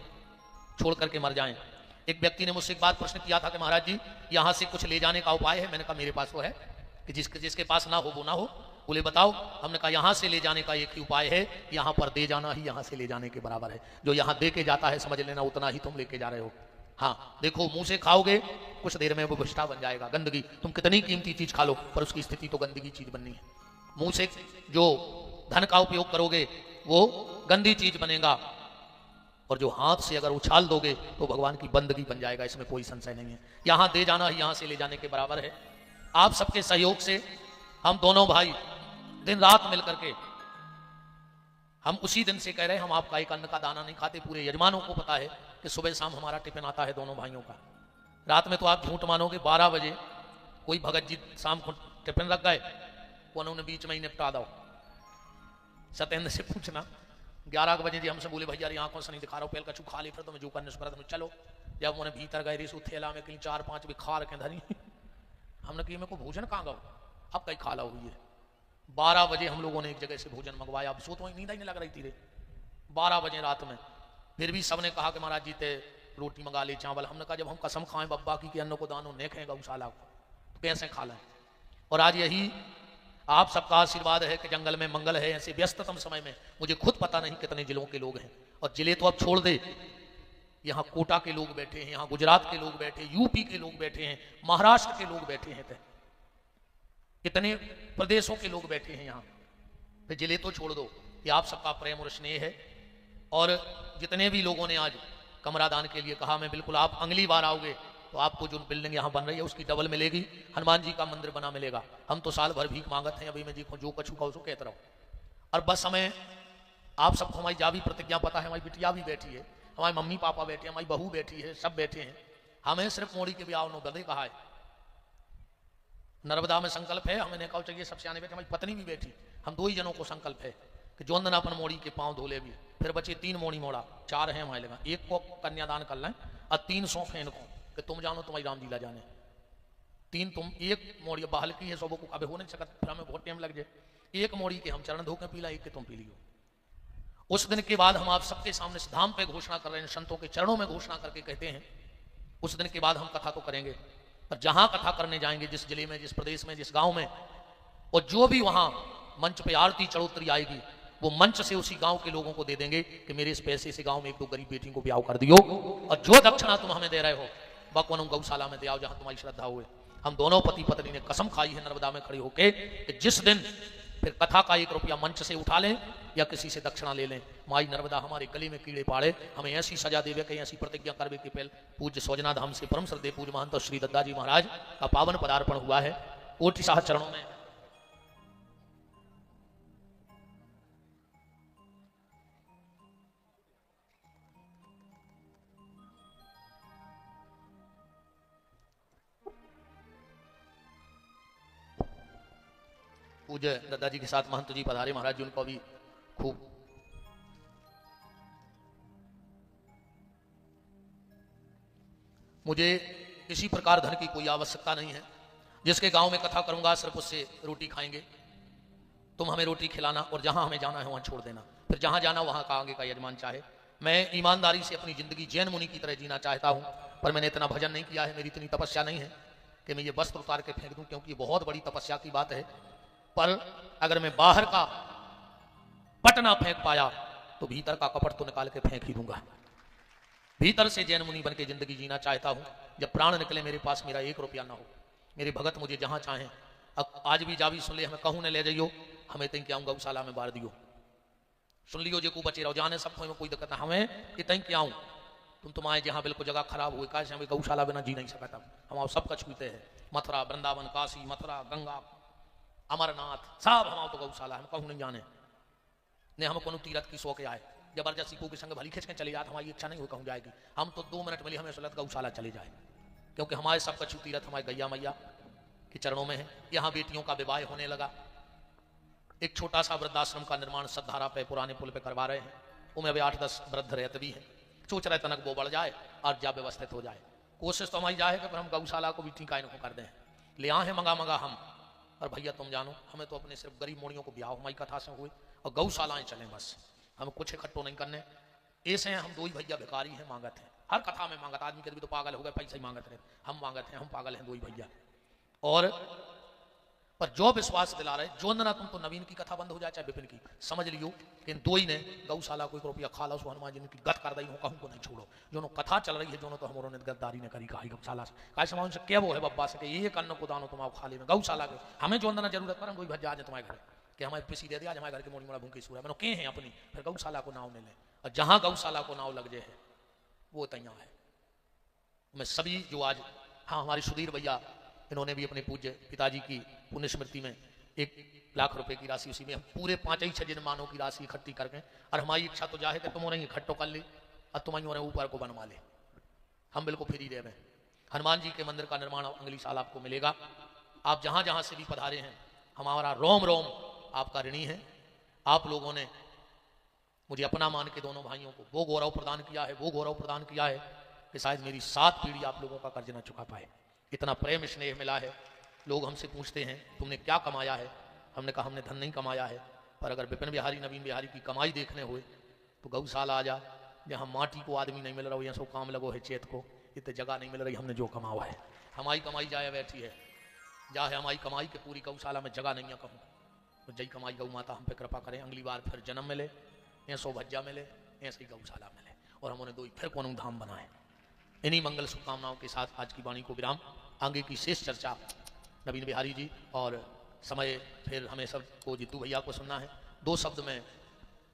छोड़ करके मर जाएं। एक व्यक्ति ने मुझसे एक बात प्रश्न किया था कि महाराज जी यहाँ से कुछ ले जाने का उपाय है? मैंने कहा मेरे पास तो है कि जिसके पास ना हो वो ना हो। बोले बताओ। हमने कहा यहाँ से ले जाने का एक ही उपाय है, यहाँ पर दे जाना ही यहाँ से ले जाने के बराबर है। जो यहाँ दे के जाता है समझ लेना उतना ही तुम लेके जा रहे हो। हाँ देखो, मुंह से खाओगे कुछ देर में वो भ्रष्टा बन जाएगा, गंदगी। तुम कितनी कीमती चीज खा लो पर उसकी स्थिति तो गंदगी चीज बननी है। मुंह से जो धन का उपयोग करोगे वो गंदी चीज बनेगा, और जो हाथ से अगर उछाल दोगे तो भगवान की बंदगी बन जाएगा। इसमें कोई संशय नहीं है। यहां दे जाना ही यहां से ले जाने के बराबर है। आप सबके सहयोग से हम दोनों भाई दिन रात मिलकर के हम उसी दिन से कह रहे हैं, हम आपका एक अन्न का दाना नहीं खाते। पूरे यजमानों को पता है कि सुबह शाम हमारा टिफिन आता है दोनों भाइयों का। रात में तो आप झूठ मानोगे 12 बजे कोई भगत जी शाम को टिफिन रख गए, वो उन्होंने बीच में ही निपटा दो। सत्येंद्र से पूछना 11 बजे जी हमसे बोले भैया आंखों से नहीं दिखा रहा हूँ, पहले कछु खा ले फिर तो मैं जो करने से चलो। जब उन्हें भीतर गए रेसू थैला में कहीं 4-5 भी खा रखे धरी। हमने कही मेरे को भोजन कहाँ गो, अब कहीं खाला हुई है। 12 बजे हम लोगों ने एक जगह से भोजन मंगवाया। अब सो तो नींद ही नहीं लग रही थी रे 12 बजे रात में। फिर भी सबने कहा कि महाराज जी ते रोटी मंगा ले, चावल। हमने कहा जब हम कसम खाएं बब्बा की कि अन्न को दानो ने खाएं गौशाला को तो कैसे खा लें। और आज यही आप सबका आशीर्वाद है कि जंगल में मंगल है। ऐसे व्यस्ततम समय में मुझे खुद पता नहीं कितने जिलों के लोग हैं, और जिले तो अब छोड़ दे, यहाँ कोटा के लोग बैठे हैं, यहाँ गुजरात के लोग बैठे, यूपी के लोग बैठे हैं, महाराष्ट्र के लोग बैठे हैं, कितने प्रदेशों के लोग बैठे हैं यहाँ पे। जिले तो छोड़ दो, ये आप सबका प्रेम और स्नेह है। और जितने भी लोगों ने आज कमरा दान के लिए कहा, मैं बिल्कुल, आप अगली बार आओगे तो आपको जो बिल्डिंग यहाँ बन रही है उसकी डबल मिलेगी, हनुमान जी का मंदिर बना मिलेगा। हम तो साल भर भीख मांगत हैं, अभी मैं जी जो कछु का उसको कहता रहो। और बस हमें आप सबको हमारी जा भी प्रतिज्ञा पता है, हमारी बिटिया भी बैठी है, हमारे मम्मी पापा बैठे हैं, हमारी बहू बैठी है, सब बैठे हैं। हमें सिर्फ मोड़ी के ब्याह नो बदे कहा है, नर्मदा में संकल्प है, हमें कहा चाहिए सबसे आने बैठे, हमारी पत्नी भी बैठी, हम 2 ही जनों को संकल्प है कि जो अंदर अपन मोड़ी के पांव धोले भी। फिर बचे 3 मोड़ी मोड़ा, 4 हैं हमारे लगा, 1 को कन्यादान कर लें और 3 सौंप हैं इनको कि तुम जानो तुम्हारी राम लीला जाने। 3 तुम, 1 मोड़ी बाहल की है, सबों को कभी हो नहीं सकता, फिर हमें बहुत टाइम लग जाए। 1 मोड़ी के हम चरण धो के पीला, 1 के तुम पी लियो। उस दिन के बाद हम आप सबके सामने इस धाम पे घोषणा कर रहे हैं, संतों के चरणों में घोषणा करके कहते हैं, उस दिन के बाद हम कथा तो करेंगे, पर जहां कथा करने जाएंगे, जिस जिले में, जिस प्रदेश में, जिस गांव में, और जो भी वहां मंच पे आरती चढ़ोतरी आएगी, वो मंच से उसी गांव के लोगों को दे देंगे कि मेरे इस पैसे से गांव में 1-2 गरीब बेटी को ब्याह कर दियो, और जो दक्षिणा तुम हमें दे रहे हो बकवन गौशाला में दे आओ जहां तुम्हारी श्रद्धा हुए। हम दोनों पति पत्नी ने कसम खाई है नर्मदा में खड़ी होके कि जिस दिन फिर कथा का 1 रुपया मंच से उठा लें या किसी से दक्षिणा ले लें, माई नर्मदा हमारे गले में कीड़े पाड़े, हमें ऐसी सजा देवे कि ऐसी प्रतिज्ञा करवे कि पहले पूज्य सौजना धाम से परम श्रद्धेय पूज्य महंत श्री दद्दा जी महाराज का पावन पदार्पण हुआ है। कोटि साह चरणों में पूज्य दद्दा जी के साथ महंत जी पधारे, महाराज जी उनको भी खूब मुझे किसी प्रकार धन की कोई आवश्यकता नहीं है। जिसके गांव में कथा करूंगा सिर्फ उससे रोटी खाएंगे, तुम हमें रोटी खिलाना और जहां हमें जाना है वहां छोड़ देना, फिर जहां जाना वहां का आगे का यजमान चाहे। मैं ईमानदारी से अपनी जिंदगी जैन मुनि की तरह जीना चाहता हूं, पर मैंने इतना भजन नहीं किया है, मेरी इतनी तपस्या नहीं है कि मैं ये वस्त्र उतार के फेंक दूं, क्योंकि बहुत बड़ी तपस्या की बात है। पर अगर मैं बाहर का पटना फेंक पाया तो भीतर का कपट तो निकाल के फेंक ही दूंगा। भीतर से जैन मुनि बन के जिंदगी जीना चाहता हूं। जब प्राण निकले मेरे पास मेरा 1 रुपया ना हो, मेरे भगत मुझे जहां चाहे, अब आज भी जावी सुन ले, हमें कहूं ने ले जाइयो, हमें तई क्या गौशाला में बार दियो, सुन लियो जो को बचे रहो, जाने सबको में कोई दिक्कत है, हमें कि तई क्या आऊं, तुम तुम्हारे जहां बिल्कुल जगह खराब हुई, कैसे हमें गौशाला बिना जी नहीं सकता। हम आप सबका छूते हैं, मथुरा वृंदावन काशी मथुरा गंगा अमरनाथ सब हम तो गौशाला, हम कहूं नहीं जाने ने, हम कोनो तीरथ की सो के आए जबरदस्ती को के संग भली खींच के चले जाते, हमारी इच्छा नहीं हो कहूं जाएगी, हम तो 2 मिनट मिली हमें सुलत गौशाला चले जाए, क्योंकि हमारे सब कछु तीरथ हमारे गैया मैया के चरणों में है। यहाँ बेटियों का विवाह होने लगा, एक छोटा सा वृद्धाश्रम का निर्माण सदधारा पे पुराने पुल पे करवा रहे हैं, उनमें अभी 8-10 वृद्ध रहते भी हैं, सोच रहे तनक वो बढ़ जाए और जा व्यवस्थित हो जाए। कोशिश तो हमारी जाए कि हम गौशाला को भी ठीक इनको कर दें, ले आए मंगा हम, और भैया तुम जानो हमें तो अपने सिर्फ गरीब मोड़ियों को ब्याह हमारी कथा से हुई और गौशालाएं चलें, बस हमें कुछ इकट्ठो नहीं करने। ऐसे हैं हम दो ही भैया भिखारी हैं, मांगत हैं, हर कथा में मांगत। आदमी कभी तो पागल हो गए, पैसे ही मांगत रहे, हम मांगत हैं, हम पागल हैं, दो ही भैया। और पर जो विश्वास दिला रहे, जो ना तुम तो नवीन की कथा बंद हो जाए चाहे विपिन की, समझ लियो कि दो ही ने गौशाला को 1 रुपया खा लो, सो हनुमान जी की गत कर दी हो, कहूँ को नहीं छोड़ो। जो कथा चल रही है, जो तो हमारों ने गद्दारी ने करी कहा गौशाला से, काय समाज से क्या वो है बब्बा से कि ये अन्न को दानो तुम खा ले में गौशाला के, हमें जो अंदर जरूरत पर कोई भज जाए तुम्हारे घर कि हमें पिसी दे दिया, हमारे घर के मोड़ी मोड़ा भूखी सूर है, मैंने के हैं अपनी, फिर गौशाला को नाव ले लें, और जहां गौशाला को नाव लग जाए है वो तैयार है। मैं सभी जो आज, हाँ हमारे सुधीर भैया, इन्होंने भी अपने पूज्य पिताजी की पुण्य स्मृति में 1 लाख रुपए की राशि, उसी में हम पूरे 5 6 मानों की राशि इकट्ठी करके, और हमारी इच्छा तो जाहे कि तुम उन्हें इकट्ठो कर ले और तुम्हारी ऊपर को बनवा ले, हम बिल्कुल फ्री रहे में। हनुमान जी के मंदिर का निर्माण अगली साल आपको मिलेगा। आप जहां जहां से भी पधारे हैं, हमारा रोम रोम आपका ऋणी है। आप लोगों ने मुझे अपना मान के दोनों भाइयों को वो गौरव प्रदान किया है, वो गौरव प्रदान किया है कि शायद मेरी 7 पीढ़ी आप लोगों का कर्ज न चुका पाए। इतना प्रेम स्नेह मिला है। लोग हमसे पूछते हैं तुमने क्या कमाया है, हमने कहा हमने धन नहीं कमाया है, पर अगर विपिन बिहारी नवीन बिहारी की कमाई देखने हुए तो गौशाला आ जा, जहाँ माटी को आदमी नहीं मिल रहा हो, यहाँ सब काम लगो है चेत को, इतने जगह नहीं मिल रही, हमने जो कमावा है, हमारी कमाई जाए बैठी है, जा है हमारी कमाई के पूरी गौशाला में जगह नहीं है कहूँ तो जय कमाई गौ माता हम पे कृपा करें, अगली बार फिर जन्म मिले, यहाँ सौभज्जा मिले, ऐसे ही गौशाला मिले, और हम उन्हें दो फिर कौन धाम बनाए। इन्हीं मंगल शुभकामनाओं के साथ आज की वाणी को विराम। आगे की शेष चर्चा नवीन बिहारी जी, और समय फिर हमें सबको जितू भैया को सुनना है। 2 शब्द में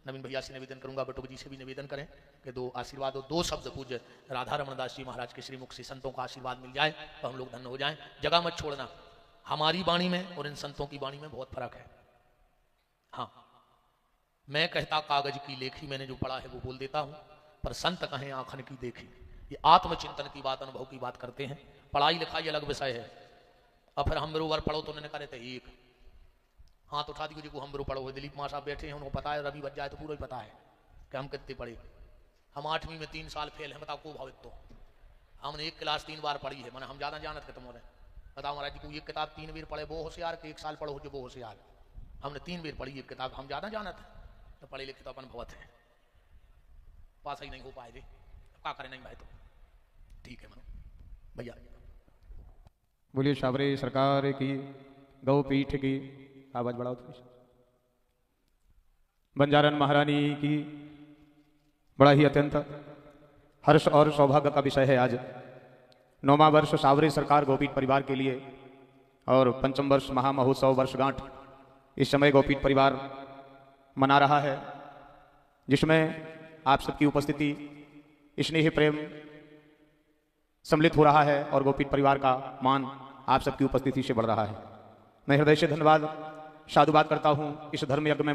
नवीन भैया से निवेदन करूंगा, बटुक जी से भी निवेदन करें कि 2 आशीर्वाद और 2 शब्द पूज्य राधा रमन दास जी महाराज के श्रीमुख से संतों का आशीर्वाद मिल जाए तो हम लोग धन्य हो जाएं। जगह मत छोड़ना, हमारी वाणी में और इन संतों की वाणी में बहुत फर्क है। हाँ, मैं कहता कागज की लेखी, मैंने जो पढ़ा है वो बोल देता हूं, पर संत कहें आंखन की देखी। ये आत्मचिंतन की बात, अनुभव की बात करते हैं। पढ़ाई लिखाई अलग विषय है, और फिर हम बरोबर पढ़ो तो उन्होंने करे थे एक हाथ उठा दी को हम बरो पढ़ो। दिलीप माँ साहब बैठे हैं, उनको पता है, रवि बच जाए तो पूरा ही पता है कि हम कितने पढ़े। हम 8वीं में 3 साल फेल हैं, बताओ को भावित तो हमने 1 क्लास 3 बार पढ़ी है, मैंने हम ज़्यादा जानत खत्म हो रहे। बताओ महाराज जी को ये किताब 3 बेर पढ़े वो होशियार के 1 साल पढ़ो जो वो होशियार, हमने 3 बेर पढ़ी एक किताब, हम ज़्यादा जानत है तो पढ़े लिखे तो अपन भवत है, पास ही नहीं हो पाए थे, क्या करें नहीं भाई तो ठीक है मनो भैया। बोलिए शाबरे सरकार की, गौ पीठ की, आवाज बढ़ाओ थोड़ी। बंजारन महारानी की, बड़ा ही अत्यंत हर्ष और सौभाग्य का विषय है आज। 9वां वर्ष सावरे सरकार गोपीठ परिवार के लिए और 5म वर्ष महामहोत्सव वर्षगांठ इस समय गोपीठ परिवार मना रहा है, जिसमें आप सबकी उपस्थिति, स्नेह प्रेम सम्मिलित हो रहा है और गोपीठ परिवार का मान आप सबकी उपस्थिति से बढ़ रहा है। मैं हृदय से धन्यवाद साधुवाद करता हूँ इस धर्म यज्ञ में